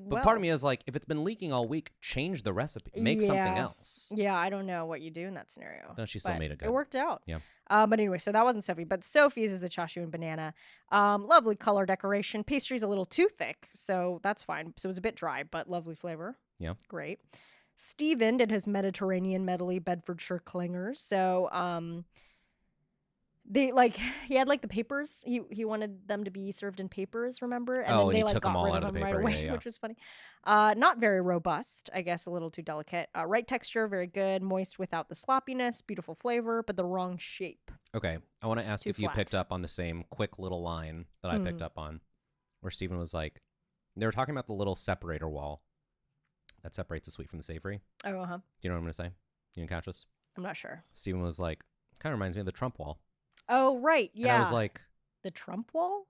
[SPEAKER 2] But
[SPEAKER 1] well.
[SPEAKER 2] part of me is like, if it's been leaking all week, change the recipe, make something else.
[SPEAKER 1] Yeah, I don't know what you do in that scenario.
[SPEAKER 2] No, she still
[SPEAKER 1] but
[SPEAKER 2] made it good.
[SPEAKER 1] It worked out.
[SPEAKER 2] Yeah.
[SPEAKER 1] But anyway, so that wasn't Sophie, but Sophie's is the chashu and banana. Lovely color decoration. Pastry's a little too thick, so that's fine. So it was a bit dry, but lovely flavor.
[SPEAKER 2] Yeah.
[SPEAKER 1] Great. Stephen did his Mediterranean medley Bedfordshire clangers. So he had like the papers. He wanted them to be served in papers, remember? And then they
[SPEAKER 2] he
[SPEAKER 1] like
[SPEAKER 2] took
[SPEAKER 1] got
[SPEAKER 2] them all
[SPEAKER 1] rid
[SPEAKER 2] out
[SPEAKER 1] of
[SPEAKER 2] of the
[SPEAKER 1] them
[SPEAKER 2] paper,
[SPEAKER 1] right away,
[SPEAKER 2] yeah.
[SPEAKER 1] which was funny. Not very robust, I guess, a little too delicate. Right texture, very good. Moist without the sloppiness. Beautiful flavor, but the wrong shape.
[SPEAKER 2] Okay, I want to ask
[SPEAKER 1] Too
[SPEAKER 2] if you
[SPEAKER 1] flat.
[SPEAKER 2] picked up on the same quick little line that I picked up on, where Stephen was like, they were talking about the little separator wall that separates the sweet from the savory. Do
[SPEAKER 1] Oh,
[SPEAKER 2] you know what I'm going to say? You didn't catch this?
[SPEAKER 1] I'm not sure.
[SPEAKER 2] Stephen was like, kind of reminds me of the Trump wall.
[SPEAKER 1] Oh, right. Yeah.
[SPEAKER 2] And I was like,
[SPEAKER 1] the Trump wall?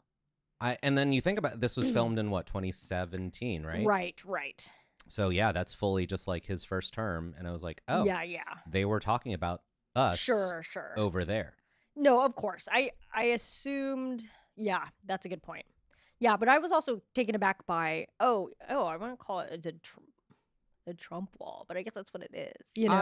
[SPEAKER 2] and then you think about this was filmed in what, 2017, right?
[SPEAKER 1] Right.
[SPEAKER 2] So yeah, that's fully just like his first term. And I was like, oh,
[SPEAKER 1] Yeah.
[SPEAKER 2] they were talking about us
[SPEAKER 1] Sure.
[SPEAKER 2] over there.
[SPEAKER 1] No, of course. I assumed. Yeah, that's a good point. Yeah, but I was also taken aback by I want to call it the Trump wall, but I guess that's what it is. You know,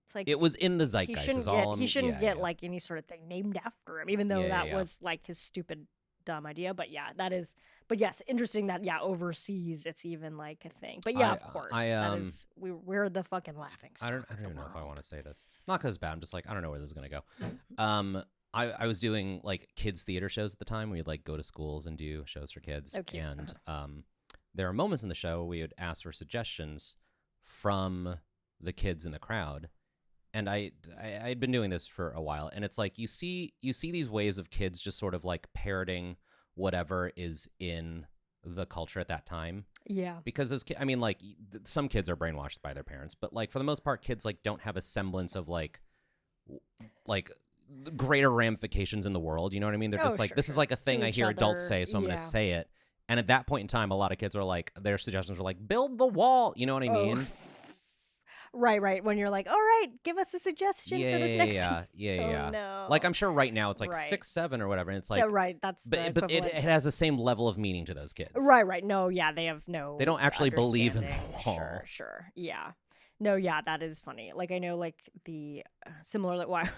[SPEAKER 1] it's like
[SPEAKER 2] It was in the zeitgeist.
[SPEAKER 1] he shouldn't get like any sort of thing named after him, even though that was like his stupid dumb idea. But yeah, that is. But yes, interesting that overseas it's even like a thing. But yeah, of course, that is we're the fucking laughing stock.
[SPEAKER 2] I don't even know if I want to say this. Not because it's bad. I'm just like, I don't know where this is gonna go. I was doing like kids theater shows at the time. We'd like go to schools and do shows for kids.
[SPEAKER 1] Oh, cute.
[SPEAKER 2] And there are moments in the show where we would ask for suggestions from the kids in the crowd. And I'd been doing this for a while, and it's like you see these ways of kids just sort of like parroting whatever is in the culture at that time.
[SPEAKER 1] Yeah.
[SPEAKER 2] Because those I mean, like some kids are brainwashed by their parents, but like for the most part, kids like don't have a semblance of like greater ramifications in the world. You know what I mean? They're just like,
[SPEAKER 1] sure,
[SPEAKER 2] this is like a
[SPEAKER 1] to
[SPEAKER 2] thing I
[SPEAKER 1] each
[SPEAKER 2] hear adults
[SPEAKER 1] other.
[SPEAKER 2] say, so I'm going
[SPEAKER 1] Yeah.
[SPEAKER 2] to say it. And at that point in time, a lot of kids are like, their suggestions were like, build the wall. You know what I
[SPEAKER 1] Oh,
[SPEAKER 2] mean?
[SPEAKER 1] right. When you're like, all right, give us a suggestion for this next scene. Oh
[SPEAKER 2] Yeah.
[SPEAKER 1] no.
[SPEAKER 2] Like, I'm sure right now it's like
[SPEAKER 1] Right.
[SPEAKER 2] 6, 7 or whatever. And it's
[SPEAKER 1] So
[SPEAKER 2] like,
[SPEAKER 1] that's the
[SPEAKER 2] but it
[SPEAKER 1] equivalent.
[SPEAKER 2] has the same level of meaning to those kids.
[SPEAKER 1] Right. No, yeah, they have no.
[SPEAKER 2] They don't actually believe in the
[SPEAKER 1] understanding.
[SPEAKER 2] wall.
[SPEAKER 1] Sure. Yeah. No, yeah, that is funny. Like I know, like the similar like why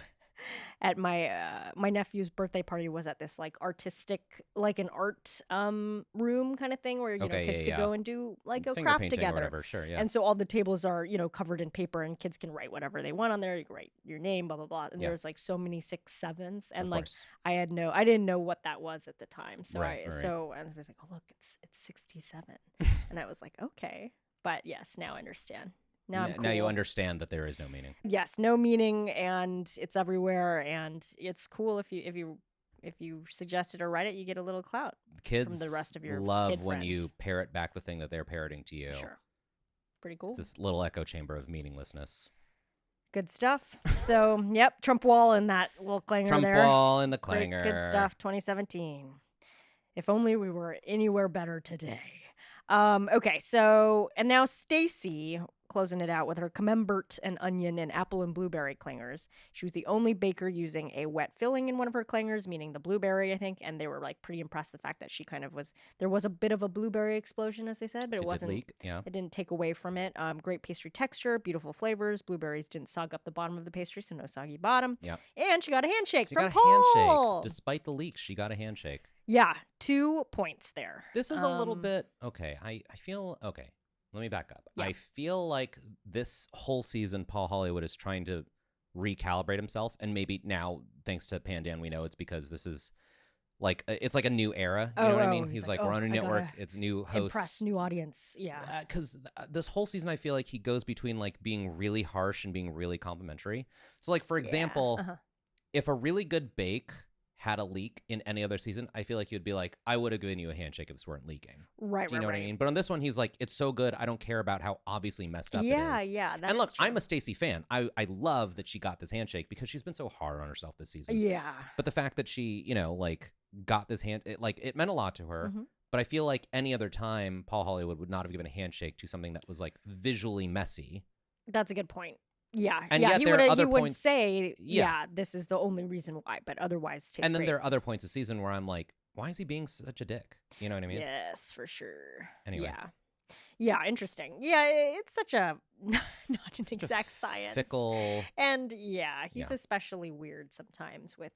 [SPEAKER 1] at my nephew's birthday party was at this like artistic, like an art room kind of thing where
[SPEAKER 2] Okay,
[SPEAKER 1] kids could go and do like a
[SPEAKER 2] Finger
[SPEAKER 1] craft
[SPEAKER 2] painting
[SPEAKER 1] together.
[SPEAKER 2] or whatever, sure, yeah.
[SPEAKER 1] And so all the tables are covered in paper and kids can write whatever they want on there. You can write your name, blah blah blah. And there's like so many 6, 7s, and
[SPEAKER 2] Of
[SPEAKER 1] like
[SPEAKER 2] course.
[SPEAKER 1] I didn't know what that was at the time. So
[SPEAKER 2] Right.
[SPEAKER 1] so and I was like, oh look, it's 67, and I was like, okay, but yes, now I understand. Now I'm cool.
[SPEAKER 2] Now you understand that there is no meaning.
[SPEAKER 1] Yes, no meaning, and it's everywhere, and it's cool if you suggest it or write it, you get a little clout.
[SPEAKER 2] Kids
[SPEAKER 1] from the rest of your
[SPEAKER 2] love
[SPEAKER 1] kid
[SPEAKER 2] when you
[SPEAKER 1] friends.
[SPEAKER 2] parrot back the thing that they're parroting to you.
[SPEAKER 1] Sure, pretty cool.
[SPEAKER 2] It's this little echo chamber of meaninglessness.
[SPEAKER 1] Good stuff. So, yep, Trump wall and that little clanger
[SPEAKER 2] Trump
[SPEAKER 1] there.
[SPEAKER 2] wall and the clanger.
[SPEAKER 1] Good stuff. 2017. If only we were anywhere better today. Okay, so and now Stacy closing it out with her camembert and onion and apple and blueberry clangers. She was the only baker using a wet filling in one of her clangers, meaning the blueberry, I think, and they were like pretty impressed the fact that she kind of was. There was a bit of a blueberry explosion, as they said, but it wasn't.
[SPEAKER 2] Did leak, yeah.
[SPEAKER 1] It didn't take away from it. Great pastry texture, beautiful flavors. Blueberries didn't sog up the bottom of the pastry, so no soggy bottom.
[SPEAKER 2] Yeah.
[SPEAKER 1] And she got a handshake
[SPEAKER 2] She
[SPEAKER 1] from
[SPEAKER 2] got a
[SPEAKER 1] Paul.
[SPEAKER 2] handshake. Despite the leaks, she got a handshake.
[SPEAKER 1] Yeah, 2 points there.
[SPEAKER 2] This is a little bit okay. I feel okay. Let me back up.
[SPEAKER 1] Yeah.
[SPEAKER 2] I feel like this whole season, Paul Hollywood is trying to recalibrate himself, and maybe now, thanks to Pandan, we know it's because this is like it's like a new era. You know what I mean? He's like, we're on a network. It's new hosts,
[SPEAKER 1] impress new audience. Yeah.
[SPEAKER 2] Because this whole season, I feel like he goes between like being really harsh and being really complimentary. So, like for example, if a really good bake had a leak in any other season, I feel like he would be like, I would have given you a handshake if this weren't leaking.
[SPEAKER 1] Right,
[SPEAKER 2] Do you know what I mean? But on this one, he's like, it's so good, I don't care about how obviously messed up it is.
[SPEAKER 1] Yeah.
[SPEAKER 2] And look, I'm a Stacey fan. I love that she got this handshake because she's been so hard on herself this season.
[SPEAKER 1] Yeah.
[SPEAKER 2] But the fact that she, like, got this it meant a lot to her.
[SPEAKER 1] Mm-hmm.
[SPEAKER 2] But I feel like any other time, Paul Hollywood would not have given a handshake to something that was like visually messy.
[SPEAKER 1] That's a good point. Yeah,
[SPEAKER 2] and
[SPEAKER 1] yeah,
[SPEAKER 2] yet
[SPEAKER 1] he
[SPEAKER 2] there are other
[SPEAKER 1] would
[SPEAKER 2] points.
[SPEAKER 1] Say, this is the only reason why, but otherwise, tastes
[SPEAKER 2] and then
[SPEAKER 1] great.
[SPEAKER 2] there are other points of season where I'm like, why is he being such a dick? You know what I mean?
[SPEAKER 1] Yes, for sure.
[SPEAKER 2] Anyway.
[SPEAKER 1] Yeah, interesting. Yeah, it's such a not an
[SPEAKER 2] Such
[SPEAKER 1] exact
[SPEAKER 2] a
[SPEAKER 1] science.
[SPEAKER 2] Fickle.
[SPEAKER 1] And he's especially weird sometimes with.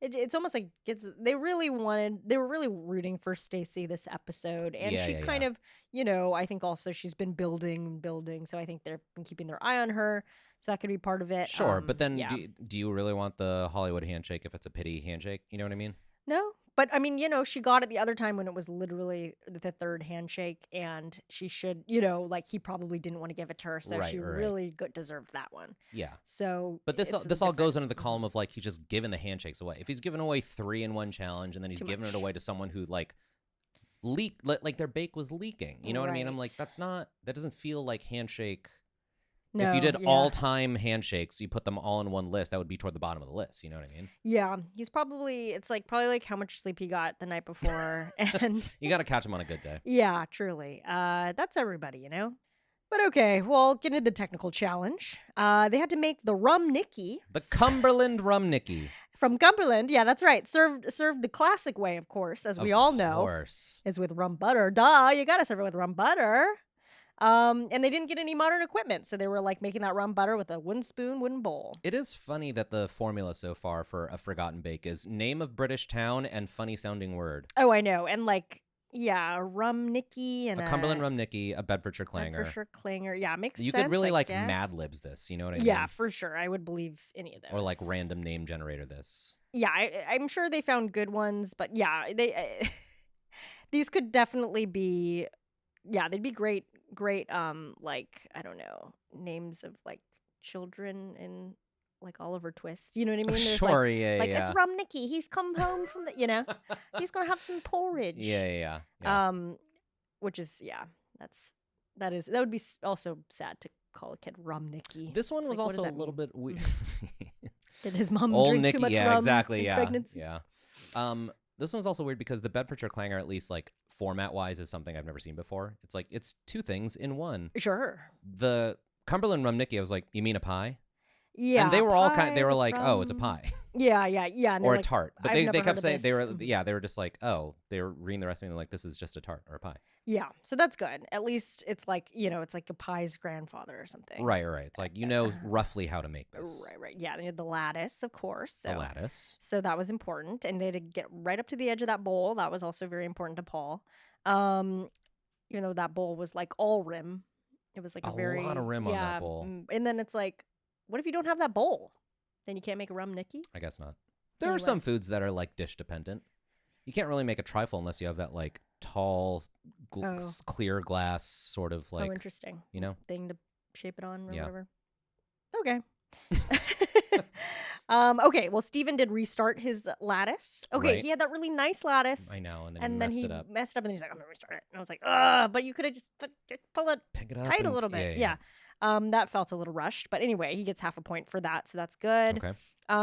[SPEAKER 1] It's almost like they were really rooting for Stacy this episode, and she kind of, I think also she's been building, so I think they've been keeping their eye on her, so that could be part of it.
[SPEAKER 2] Sure, but then do you really want the Hollywood handshake if it's a pity handshake? You know what I mean?
[SPEAKER 1] No, but I mean, she got it the other time when it was literally the third handshake, and she should, like he probably didn't want to give it to her, so she really deserved that one.
[SPEAKER 2] Yeah.
[SPEAKER 1] So,
[SPEAKER 2] but this all goes under the column of like he's just giving the handshakes away. If he's giving away 3 in one challenge and then he's giving it away to someone who like leaked, like their bake was leaking. You know what I mean? I'm like, that doesn't feel like handshake. No, if you did all-time handshakes, you put them all in one list, that would be toward the bottom of the list. You know what I mean?
[SPEAKER 1] Yeah, he's probably like how much sleep he got the night before, and
[SPEAKER 2] you got to catch him on a good day.
[SPEAKER 1] Yeah, truly. That's everybody, But okay, well, get into the technical challenge. They had to make the rum Nicky,
[SPEAKER 2] the Cumberland rum Nicky
[SPEAKER 1] from Cumberland. Yeah, that's right. Served the classic way, of course, as we all know.
[SPEAKER 2] Of course,
[SPEAKER 1] is with rum butter. Duh, you gotta serve it with rum butter. And they didn't get any modern equipment, so they were like making that rum butter with a wooden spoon, wooden bowl.
[SPEAKER 2] It is funny that the formula so far for a forgotten bake is name of British town and funny sounding word.
[SPEAKER 1] Oh, I know. And like, a rum Nicky and
[SPEAKER 2] a Cumberland rum Nicky, a Bedfordshire clanger.
[SPEAKER 1] Bedfordshire clanger. Yeah, makes sense.
[SPEAKER 2] You could really
[SPEAKER 1] like
[SPEAKER 2] Mad Libs this, you know what I mean?
[SPEAKER 1] Yeah, for sure. I would believe any of those.
[SPEAKER 2] Or like random name generator this.
[SPEAKER 1] Yeah, I'm sure they found good ones, but they these could definitely be. Yeah, they'd be great, like, I don't know, names of, like, children in, like, Oliver Twist. You know what I mean? There's
[SPEAKER 2] sure,
[SPEAKER 1] it's Rum Nicky. He's come home from the, he's going to have some porridge.
[SPEAKER 2] Yeah.
[SPEAKER 1] Which is, that would be also sad to call a kid Rum Nicky.
[SPEAKER 2] This one was also a little bit weird.
[SPEAKER 1] Did his mom
[SPEAKER 2] Old
[SPEAKER 1] drink
[SPEAKER 2] Nikki,
[SPEAKER 1] too much
[SPEAKER 2] yeah,
[SPEAKER 1] rum
[SPEAKER 2] exactly,
[SPEAKER 1] in
[SPEAKER 2] yeah,
[SPEAKER 1] pregnancy?
[SPEAKER 2] yeah. This one's also weird because the Bedfordshire clanger, at least like format-wise, is something I've never seen before. It's like it's two things in one.
[SPEAKER 1] Sure.
[SPEAKER 2] The Cumberland rum Nikki, I was like, you mean a pie? And they
[SPEAKER 1] Yeah,
[SPEAKER 2] were all they
[SPEAKER 1] pie
[SPEAKER 2] were
[SPEAKER 1] with
[SPEAKER 2] like, oh, it's a
[SPEAKER 1] rum.
[SPEAKER 2] pie
[SPEAKER 1] Yeah, and
[SPEAKER 2] or
[SPEAKER 1] they're
[SPEAKER 2] a
[SPEAKER 1] like,
[SPEAKER 2] tart. But
[SPEAKER 1] I've
[SPEAKER 2] they
[SPEAKER 1] never heard
[SPEAKER 2] kept
[SPEAKER 1] of
[SPEAKER 2] saying they
[SPEAKER 1] this.
[SPEAKER 2] were just like, oh, they were reading the recipe and they're like, this is just a tart or a pie.
[SPEAKER 1] Yeah, so that's good. At least it's like, it's like a pie's grandfather or something.
[SPEAKER 2] Right. It's like roughly how to make this.
[SPEAKER 1] Right. Yeah, they had the lattice, of course.
[SPEAKER 2] The lattice.
[SPEAKER 1] So that was important, and they had to get right up to the edge of that bowl. That was also very important to Paul. Even though that bowl was like all rim, it was like a very
[SPEAKER 2] lot of rim on that bowl.
[SPEAKER 1] And then it's like, what if you don't have that bowl? Then you can't make a rum Nikki?
[SPEAKER 2] I guess not. There are some foods that are like dish dependent. You can't really make a trifle unless you have that like tall, clear glass sort of like.
[SPEAKER 1] Oh, interesting. Thing to shape it on or whatever. Okay. Okay. Well, Steven did restart his lattice. Okay,
[SPEAKER 2] right.
[SPEAKER 1] He had that really nice lattice.
[SPEAKER 2] I know, and then
[SPEAKER 1] he
[SPEAKER 2] messed it up.
[SPEAKER 1] Messed up, and then he's like, "I'm gonna restart it." And I was like, "Ugh!" But you could have just pull it tight a little bit. Yeah. That felt a little rushed, but anyway, he gets half a point for that, so that's good.
[SPEAKER 2] Okay.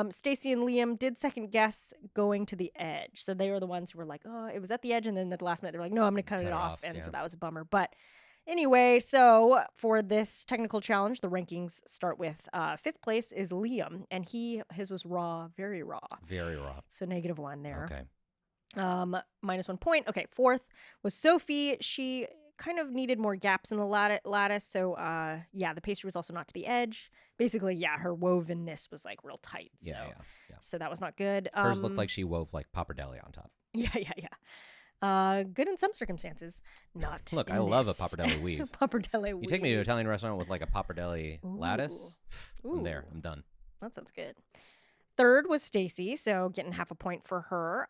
[SPEAKER 1] Stacy and Liam did second guess going to the edge, so they were the ones who were like, "Oh, it was at the edge," and then at the last minute they were like, "No, I'm gonna cut it off," and so that was a bummer. But anyway, so for this technical challenge, the rankings start with 5th place is Liam, and his was raw, very raw.
[SPEAKER 2] Very raw.
[SPEAKER 1] So -1 there.
[SPEAKER 2] Okay.
[SPEAKER 1] -1 point. Okay, 4th was Sophie. She kind of needed more gaps in the lattice. So, the pastry was also not to the edge. Basically, her wovenness was like real tight. So, so that was not good.
[SPEAKER 2] Hers looked like she wove like pappardelle on top.
[SPEAKER 1] Yeah. Good in some circumstances. Not.
[SPEAKER 2] Look, I love a pappardelle weave.
[SPEAKER 1] Pappardelle weave.
[SPEAKER 2] You take me to an Italian restaurant with like a pappardelle lattice. I'm there. I'm done.
[SPEAKER 1] That sounds good. 3rd was Stacy, so getting half a point for her.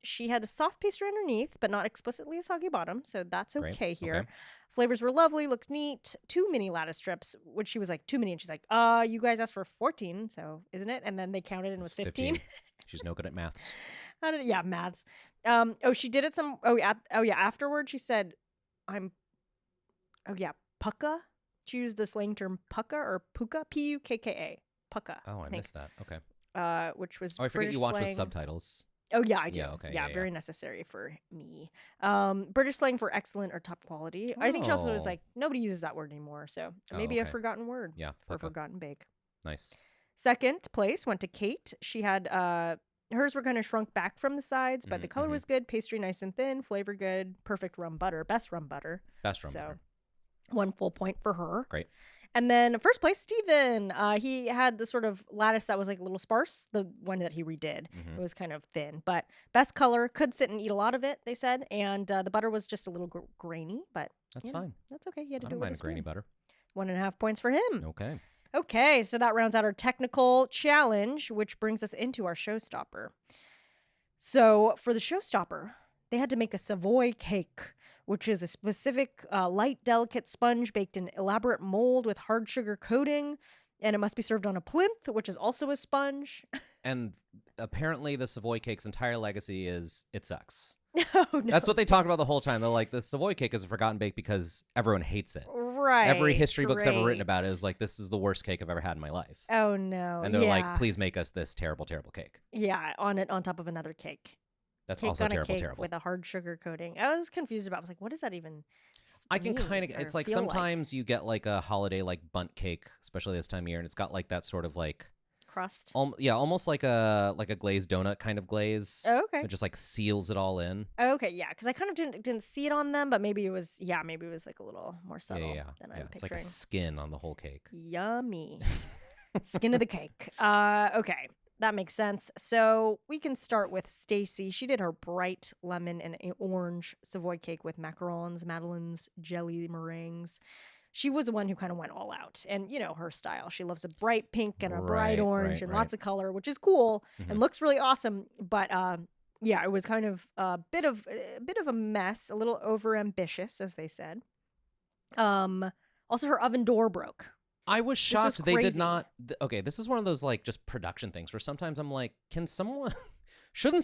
[SPEAKER 1] She had a soft pastry underneath, but not explicitly a soggy bottom, so that's okay here. Okay. Flavors were lovely, looks neat. 2 mini lattice strips, which she was like, 2 mini, and she's like, you guys asked for 14, so isn't it? And then they counted and it was 15.
[SPEAKER 2] She's no good at maths.
[SPEAKER 1] Maths. She did it afterward she said, pucka? She used the slang term pucka or puka, P-U-K-K-A. Pucka.
[SPEAKER 2] Oh, I missed that. Okay.
[SPEAKER 1] Which was
[SPEAKER 2] I forget
[SPEAKER 1] British
[SPEAKER 2] you watch
[SPEAKER 1] slang.
[SPEAKER 2] with subtitles.
[SPEAKER 1] Oh, yeah, I do.
[SPEAKER 2] Yeah, okay.
[SPEAKER 1] Very necessary for me. British slang for excellent or top quality. I think she also was like, nobody uses that word anymore, so maybe a forgotten word.
[SPEAKER 2] Yeah.
[SPEAKER 1] For forgotten bake.
[SPEAKER 2] Nice.
[SPEAKER 1] 2nd place went to Kate. She had, hers were kind of shrunk back from the sides, but the color was good, pastry nice and thin, flavor good, perfect rum butter, best rum butter.
[SPEAKER 2] Butter.
[SPEAKER 1] 1 full point for her.
[SPEAKER 2] Great.
[SPEAKER 1] And then 1st place, Steven. He had the sort of lattice that was like a little sparse, the one that he redid. It was kind of thin, but best color, could sit and eat a lot of it, they said. And the butter was just a little grainy, but
[SPEAKER 2] that's fine.
[SPEAKER 1] That's okay. He had to do it
[SPEAKER 2] with
[SPEAKER 1] with a
[SPEAKER 2] grainy butter.
[SPEAKER 1] 1.5 points for him.
[SPEAKER 2] Okay,
[SPEAKER 1] so that rounds out our technical challenge, which brings us into our showstopper. So for the showstopper, they had to make a Savoy cake, which is a specific light, delicate sponge baked in elaborate mold with hard sugar coating. And it must be served on a plinth, which is also a sponge.
[SPEAKER 2] And apparently the Savoy cake's entire legacy is it sucks.
[SPEAKER 1] Oh, no.
[SPEAKER 2] That's what they talk about the whole time. They're like, the Savoy cake is a forgotten bake because everyone hates it.
[SPEAKER 1] Right.
[SPEAKER 2] Every history book's ever written about it is like, this is the worst cake I've ever had in my life.
[SPEAKER 1] Oh, no.
[SPEAKER 2] And they're like, please make us this terrible, terrible cake.
[SPEAKER 1] Yeah, on top of another cake.
[SPEAKER 2] That's
[SPEAKER 1] cake
[SPEAKER 2] also
[SPEAKER 1] on
[SPEAKER 2] terrible,
[SPEAKER 1] a cake
[SPEAKER 2] terrible.
[SPEAKER 1] With a hard sugar coating. I was confused about it. I was like, what does that even
[SPEAKER 2] I can kind of, it's like sometimes you get like a holiday like bundt cake, especially this time of year, and it's got like that sort of like
[SPEAKER 1] crust.
[SPEAKER 2] Almost like a glazed donut kind of glaze.
[SPEAKER 1] Oh, okay.
[SPEAKER 2] It just like seals it all in.
[SPEAKER 1] Okay, yeah, because I kind of didn't see it on them, but maybe it was like a little more subtle than I'm picturing.
[SPEAKER 2] It's like a skin on the whole cake.
[SPEAKER 1] Yummy. Skin of the cake. Okay. That makes sense. So we can start with Stacy. She did her bright lemon and orange Savoy cake with macarons, madeleines, jelly meringues. She was the one who kind of went all out. And, her style. She loves a bright pink and a bright orange and lots of color, which is cool and looks really awesome. But, it was kind of a bit of a mess, a little overambitious, as they said. Also, her oven door broke.
[SPEAKER 2] I was shocked they did not. Okay, this is one of those like just production things where sometimes I'm like, shouldn't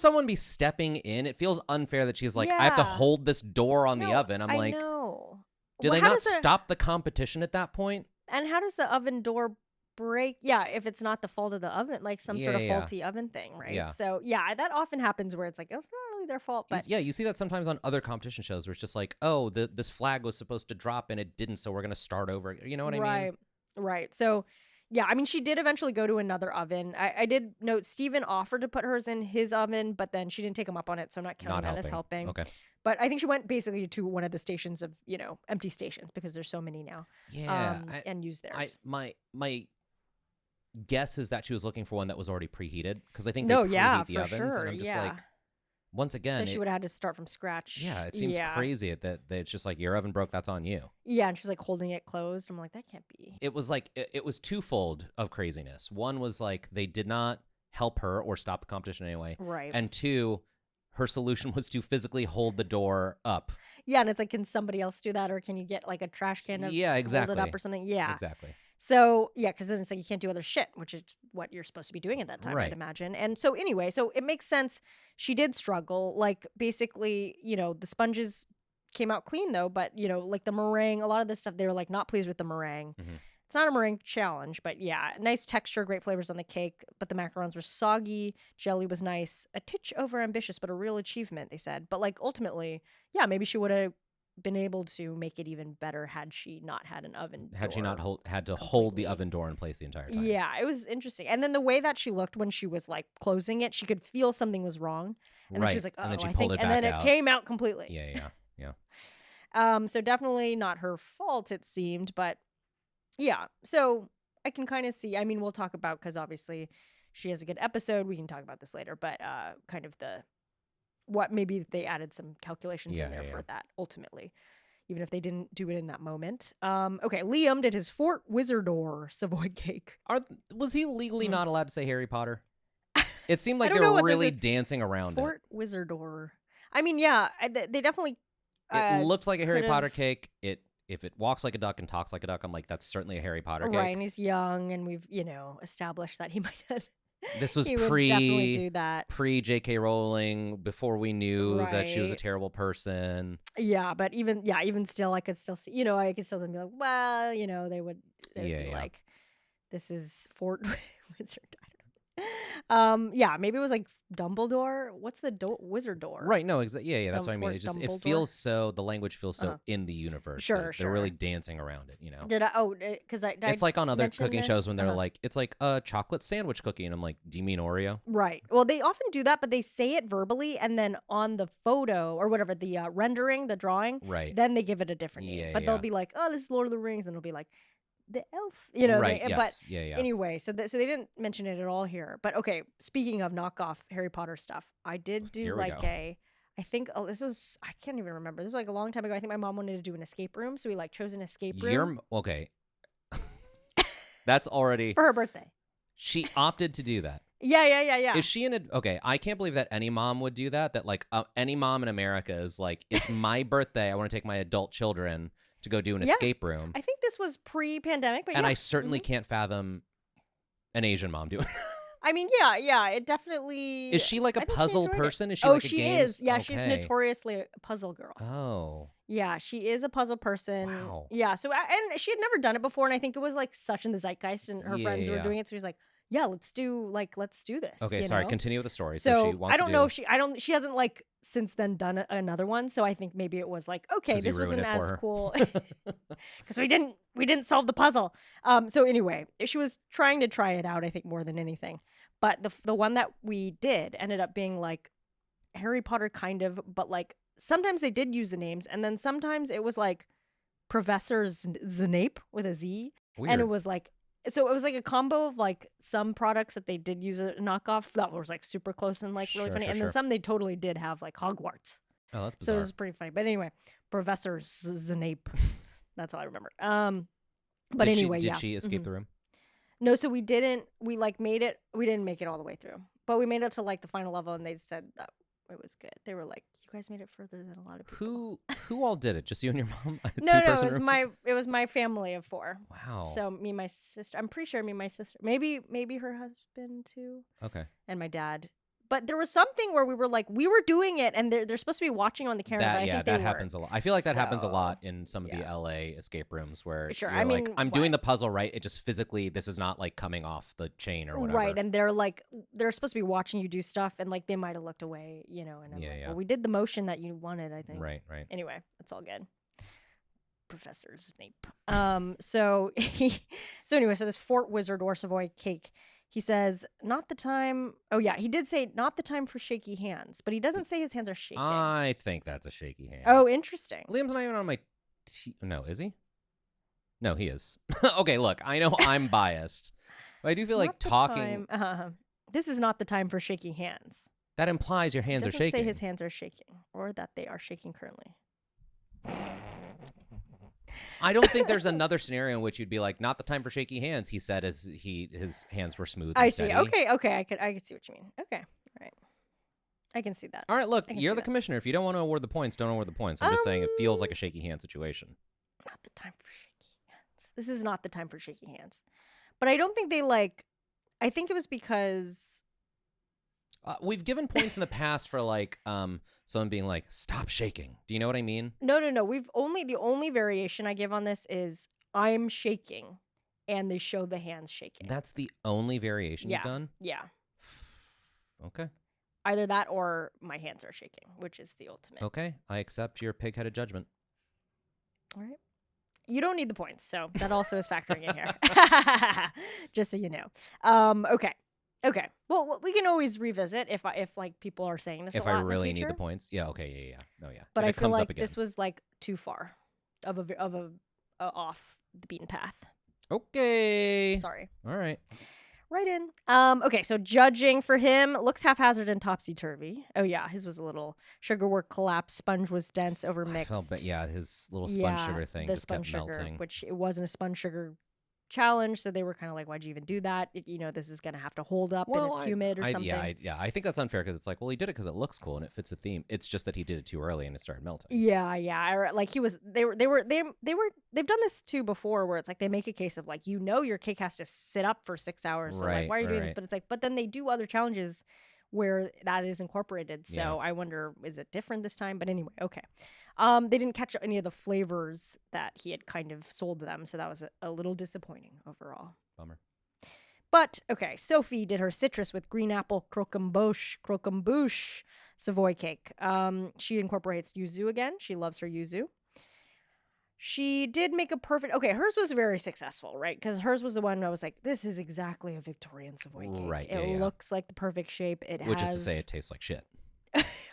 [SPEAKER 2] someone be stepping in? It feels unfair that she's like, I have to hold this door on the oven. I'm like,
[SPEAKER 1] know.
[SPEAKER 2] Do they not stop the competition at that point?
[SPEAKER 1] And how does the oven door break. Yeah, if it's not the fault of the oven, like some sort of
[SPEAKER 2] Yeah.
[SPEAKER 1] faulty oven thing, right?
[SPEAKER 2] Yeah.
[SPEAKER 1] So yeah, that often happens where it's like, oh, it's not really their fault, but
[SPEAKER 2] You see that sometimes on other competition shows where it's just like, oh, this flag was supposed to drop and it didn't, so we're gonna start over. You know what I mean?
[SPEAKER 1] right. So yeah, I mean, she did eventually go to another oven. I did note Steven offered to put hers in his oven, but then she didn't take him up on it, so I'm not counting that as helping.
[SPEAKER 2] Okay.
[SPEAKER 1] But I think she went basically to one of the stations of, empty stations because there's so many now.
[SPEAKER 2] Yeah.
[SPEAKER 1] And use theirs.
[SPEAKER 2] My guess is that she was looking for one that was already preheated, because I think
[SPEAKER 1] No,
[SPEAKER 2] they
[SPEAKER 1] yeah,
[SPEAKER 2] preheat the
[SPEAKER 1] for
[SPEAKER 2] ovens,
[SPEAKER 1] sure.
[SPEAKER 2] and I'm just
[SPEAKER 1] Yeah.
[SPEAKER 2] like, once again,
[SPEAKER 1] So she would have had to start from scratch.
[SPEAKER 2] yeah, it seems crazy that it's just like, your oven broke, that's on you.
[SPEAKER 1] Yeah, and she was like holding it closed. I'm like, that can't be.
[SPEAKER 2] It was like, it was twofold of craziness. One was like, they did not help her or stop the competition anyway.
[SPEAKER 1] Right.
[SPEAKER 2] And two, her solution was to physically hold the door up.
[SPEAKER 1] Yeah, and it's like, can somebody else do that, or can you get like a trash can to hold it up or something? Yeah,
[SPEAKER 2] exactly.
[SPEAKER 1] So yeah, because then it's like you can't do other shit, which is what you're supposed to be doing at that time,
[SPEAKER 2] Right.
[SPEAKER 1] I'd imagine. And so anyway, so it makes sense. She did struggle. Like basically, the sponges came out clean though, but like the meringue, a lot of this stuff, they were like not pleased with the meringue.
[SPEAKER 2] Mm-hmm.
[SPEAKER 1] It's not a meringue challenge, but yeah, nice texture, great flavors on the cake, but the macarons were soggy. Jelly was nice, a titch over ambitious, but a real achievement, they said. But like ultimately, yeah, maybe she would have been able to make it even better had she not had an oven
[SPEAKER 2] Had she
[SPEAKER 1] door
[SPEAKER 2] not had to
[SPEAKER 1] completely.
[SPEAKER 2] hold the oven door in place the entire time.
[SPEAKER 1] Yeah, it was interesting. And then the way that she looked when she was like closing it, she could feel something was wrong. And then she was like, oh,
[SPEAKER 2] and then she
[SPEAKER 1] I
[SPEAKER 2] pulled
[SPEAKER 1] think,
[SPEAKER 2] it
[SPEAKER 1] and then
[SPEAKER 2] back
[SPEAKER 1] it
[SPEAKER 2] out.
[SPEAKER 1] came out completely.
[SPEAKER 2] Yeah.
[SPEAKER 1] So definitely not her fault, it seemed, but yeah. So I can kind of see, I mean, we'll talk about, because obviously she has a good episode. We can talk about this later, but kind of what maybe they added some calculations in there for that ultimately, even if they didn't do it in that moment. Okay, Liam did his Fort Wizardor Savoy cake.
[SPEAKER 2] Was he legally not allowed to say Harry Potter? It seemed like
[SPEAKER 1] I
[SPEAKER 2] they
[SPEAKER 1] don't know
[SPEAKER 2] were
[SPEAKER 1] what this
[SPEAKER 2] really
[SPEAKER 1] is.
[SPEAKER 2] dancing around
[SPEAKER 1] Fort Wizardor. I mean, yeah, they definitely.
[SPEAKER 2] It looks like a Harry Potter cake. If it walks like a duck and talks like a duck, I'm like, that's certainly a Harry Potter cake.
[SPEAKER 1] Right, and he's young, and we've established that he might have.
[SPEAKER 2] This was
[SPEAKER 1] he would definitely do that.
[SPEAKER 2] Pre J.K. Rowling, before we knew that she was a
[SPEAKER 1] Right.
[SPEAKER 2] terrible person.
[SPEAKER 1] Yeah, but even still, I could still see. I could still be like, well, they would be like, this is Fort Wizard. Yeah, maybe it was like Dumbledore. What's the wizard door?
[SPEAKER 2] Right. No. Yeah. That's what I mean.
[SPEAKER 1] Fort
[SPEAKER 2] It
[SPEAKER 1] Dumbledore?
[SPEAKER 2] feels so. The language feels so in the universe.
[SPEAKER 1] Sure,
[SPEAKER 2] They're really dancing around it.
[SPEAKER 1] Did I? Oh, because
[SPEAKER 2] It's like on other
[SPEAKER 1] mention
[SPEAKER 2] cooking
[SPEAKER 1] this?
[SPEAKER 2] shows when they're like, it's like a chocolate sandwich cookie, and I'm like, do you mean Oreo?
[SPEAKER 1] Right. Well, they often do that, but they say it verbally, and then on the photo or whatever, the rendering, the drawing,
[SPEAKER 2] Right.
[SPEAKER 1] then they give it a different name.
[SPEAKER 2] Yeah,
[SPEAKER 1] But
[SPEAKER 2] yeah.
[SPEAKER 1] they'll be like, "Oh, this is Lord of the Rings," and it'll be like, "The elf,"
[SPEAKER 2] Right.
[SPEAKER 1] But
[SPEAKER 2] Yes. Yeah.
[SPEAKER 1] anyway, so they didn't mention it at all here. But okay, speaking of knockoff Harry Potter stuff, I did do
[SPEAKER 2] Here we
[SPEAKER 1] like
[SPEAKER 2] go.
[SPEAKER 1] I think this was, I can't even remember. This was like a long time ago. I think my mom wanted to do an escape room, so we like chose an escape room
[SPEAKER 2] Okay. That's already.
[SPEAKER 1] for her birthday.
[SPEAKER 2] She opted to do that.
[SPEAKER 1] Yeah.
[SPEAKER 2] Is she okay? I can't believe that any mom would do that. That like any mom in America is like, it's my birthday. I want to take my adult children to go do an escape room.
[SPEAKER 1] I think this was pre-pandemic, but
[SPEAKER 2] And
[SPEAKER 1] yeah.
[SPEAKER 2] I certainly can't fathom an Asian mom doing it.
[SPEAKER 1] I mean, yeah, it definitely.
[SPEAKER 2] Is she like a
[SPEAKER 1] I think she
[SPEAKER 2] puzzle
[SPEAKER 1] enjoyed it.
[SPEAKER 2] person? Is she
[SPEAKER 1] Oh,
[SPEAKER 2] like a
[SPEAKER 1] she
[SPEAKER 2] games?
[SPEAKER 1] is. Yeah, she's
[SPEAKER 2] Okay.
[SPEAKER 1] notoriously a puzzle girl.
[SPEAKER 2] Oh.
[SPEAKER 1] Yeah, she is a puzzle person.
[SPEAKER 2] Wow.
[SPEAKER 1] Yeah, so and she had never done it before, and I think it was like such in the zeitgeist, and her friends were
[SPEAKER 2] Yeah.
[SPEAKER 1] doing it, so she's like, "Yeah, let's do this."
[SPEAKER 2] Okay, sorry. Continue with the story.
[SPEAKER 1] So
[SPEAKER 2] she wants
[SPEAKER 1] I don't
[SPEAKER 2] to
[SPEAKER 1] know
[SPEAKER 2] do...
[SPEAKER 1] if she hasn't like since then done another one. So I think maybe it was like, okay,
[SPEAKER 2] 'Cause you
[SPEAKER 1] this wasn't
[SPEAKER 2] ruined it for
[SPEAKER 1] as
[SPEAKER 2] her.
[SPEAKER 1] cool because we didn't solve the puzzle. So anyway, she was trying to try it out, I think, more than anything. But the one that we did ended up being like Harry Potter kind of, but like sometimes they did use the names, and then sometimes it was like Professor Snape with a Z,
[SPEAKER 2] Weird.
[SPEAKER 1] and it was like. So it was like a combo of like some products that they did use a knockoff that was like super close and like really
[SPEAKER 2] Sure,
[SPEAKER 1] funny,
[SPEAKER 2] sure,
[SPEAKER 1] and then
[SPEAKER 2] sure.
[SPEAKER 1] some they totally did have like Hogwarts.
[SPEAKER 2] Oh, that's
[SPEAKER 1] So
[SPEAKER 2] bizarre.
[SPEAKER 1] it was pretty funny. But anyway, Professor Snape. That's all I remember. But
[SPEAKER 2] Did
[SPEAKER 1] anyway,
[SPEAKER 2] did she escape the room?
[SPEAKER 1] No, so we didn't. We like made it. We didn't make it all the way through, but we made it to like the final level, and they said that it was good. They were like, "You guys made it further than a lot of people."
[SPEAKER 2] Who all did it? Just you and your mom?
[SPEAKER 1] No, it
[SPEAKER 2] Two-person
[SPEAKER 1] was
[SPEAKER 2] room?
[SPEAKER 1] it was my family of 4.
[SPEAKER 2] Wow.
[SPEAKER 1] So me, and my sister. I'm pretty sure me, and my sister. Maybe her husband too.
[SPEAKER 2] Okay.
[SPEAKER 1] And my dad, But there was something where we were like, we were doing it, and they're supposed to be watching on the camera. But I think they
[SPEAKER 2] that
[SPEAKER 1] weren't.
[SPEAKER 2] happens a lot. I feel like that happens a
[SPEAKER 1] So,
[SPEAKER 2] lot in some of the
[SPEAKER 1] yeah.
[SPEAKER 2] LA escape rooms where
[SPEAKER 1] Sure.
[SPEAKER 2] you're
[SPEAKER 1] I
[SPEAKER 2] like,
[SPEAKER 1] mean,
[SPEAKER 2] I'm doing the puzzle right. It just physically, this is not like coming off the chain or whatever.
[SPEAKER 1] Right, and they're like, they're supposed to be watching you do stuff, and like they might have looked away, you know. And I'm like, well, we did the motion that you wanted, I think.
[SPEAKER 2] Right.
[SPEAKER 1] Anyway, it's all good. Professor Snape. So anyway, so this Fort Wizard or Savoy cake. He says, not the time. Oh, yeah. He did say, not the time for shaky hands, but he doesn't say his hands are shaking.
[SPEAKER 2] I think that's a shaky hand.
[SPEAKER 1] Oh, interesting.
[SPEAKER 2] Liam's not even on my no, is he? No, he is. Okay, look, I know I'm biased, but I do feel like talking.
[SPEAKER 1] This is not the time for shaky hands.
[SPEAKER 2] That implies your hands are shaking.
[SPEAKER 1] Say his hands are shaking, or that they are shaking currently.
[SPEAKER 2] I don't think there's another scenario in which you'd be like, not the time for shaky hands, he said as his hands were smooth and steady.
[SPEAKER 1] Okay, I could see what you mean. Okay, all right. I can see that.
[SPEAKER 2] All right, look, you're the commissioner. If you don't want to award the points, don't award the points. I'm just saying it feels like a shaky hand situation.
[SPEAKER 1] Not the time for shaky hands. This is not the time for shaky hands. But I don't think they like, I think it was because...
[SPEAKER 2] we've given points in the past for like someone being like, stop shaking. Do you know what I mean?
[SPEAKER 1] No. The only variation I give on this is I'm shaking and they show the hands shaking.
[SPEAKER 2] That's the only variation you've done?
[SPEAKER 1] Yeah.
[SPEAKER 2] Okay.
[SPEAKER 1] Either that or my hands are shaking, which is the ultimate.
[SPEAKER 2] Okay. I accept your pig-headed judgment.
[SPEAKER 1] All right. You don't need the points, so that also is factoring in here. Just so you know. Okay. Well, we can always revisit if like people are saying this.
[SPEAKER 2] If
[SPEAKER 1] a lot
[SPEAKER 2] I really
[SPEAKER 1] in the
[SPEAKER 2] need
[SPEAKER 1] future.
[SPEAKER 2] the points, yeah. Okay, yeah. No, yeah.
[SPEAKER 1] But I feel like this was like too far of a off the beaten path.
[SPEAKER 2] Okay.
[SPEAKER 1] Sorry.
[SPEAKER 2] All right.
[SPEAKER 1] Right in. Okay, so judging for him looks haphazard and topsy-turvy. Oh yeah, his was a little sugarwork collapse. Sponge was dense over mixed.
[SPEAKER 2] His little sponge sugar thing just kept melting.
[SPEAKER 1] Which it wasn't a sponge sugar challenge, so they were kind of like, why'd you even do that? This is gonna have to hold up and it's humid or something.
[SPEAKER 2] I think that's unfair because it's like, well, he did it because it looks cool and it fits the theme. It's just that he did it too early and it started melting.
[SPEAKER 1] Yeah. Like they've done this too before, where it's like they make a case of like, your cake has to sit up for 6 hours. So like, why are you doing this? But it's like, but then they do other challenges where that is incorporated. So I wonder, is it different this time? But anyway, okay. They didn't catch any of the flavors that he had kind of sold them, so that was a little disappointing overall.
[SPEAKER 2] Bummer.
[SPEAKER 1] But, okay, Sophie did her citrus with green apple croquembouche Savoy cake. She incorporates yuzu again. She loves her yuzu. She did make a perfect... Okay, hers was very successful, right? Because hers was the one I was like, this is exactly a Victorian Savoy cake.
[SPEAKER 2] Right,
[SPEAKER 1] it looks like the perft shape.
[SPEAKER 2] Which is to say it tastes like shit.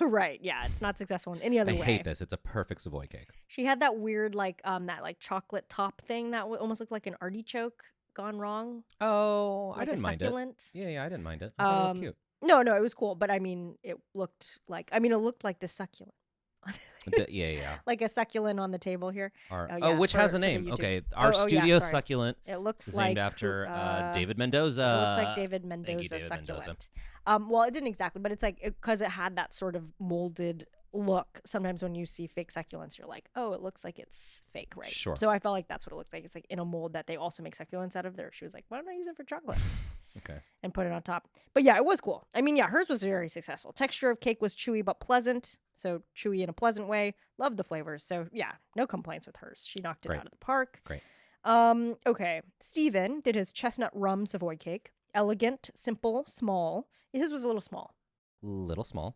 [SPEAKER 1] Right, yeah, it's not successful in any other way.
[SPEAKER 2] I hate this. It's a perfect Savoy cake.
[SPEAKER 1] She had that weird, like, chocolate top thing that almost looked like an artichoke gone wrong.
[SPEAKER 2] Oh,
[SPEAKER 1] like
[SPEAKER 2] I didn't mind it. Yeah, I didn't mind it. I thought it looked cute.
[SPEAKER 1] No, it was cool, but I mean, it looked like the succulent.
[SPEAKER 2] Yeah.
[SPEAKER 1] Like a succulent on the table here.
[SPEAKER 2] Which has a name. Okay, our studio succulent.
[SPEAKER 1] It looks
[SPEAKER 2] like named after David Mendoza.
[SPEAKER 1] It looks like David Mendoza succulent. Well, it didn't exactly, but it's like because it had that sort of molded look. Sometimes when you see fake succulents, you're like, oh, it looks like it's fake, right?
[SPEAKER 2] Sure.
[SPEAKER 1] So I felt like that's what it looked like. It's like in a mold that they also make succulents out of. There, she was like, why don't I use it for chocolate?
[SPEAKER 2] Okay.
[SPEAKER 1] And put it on top. But yeah, it was cool. I mean, yeah, hers was very successful. Texture of cake was chewy but pleasant. So chewy in a pleasant way. Loved the flavors. So yeah, no complaints with hers. She knocked it out of the park.
[SPEAKER 2] Great.
[SPEAKER 1] Okay. Steven did his chestnut rum Savoy cake. Elegant, simple, small. His was a little small.
[SPEAKER 2] Little small.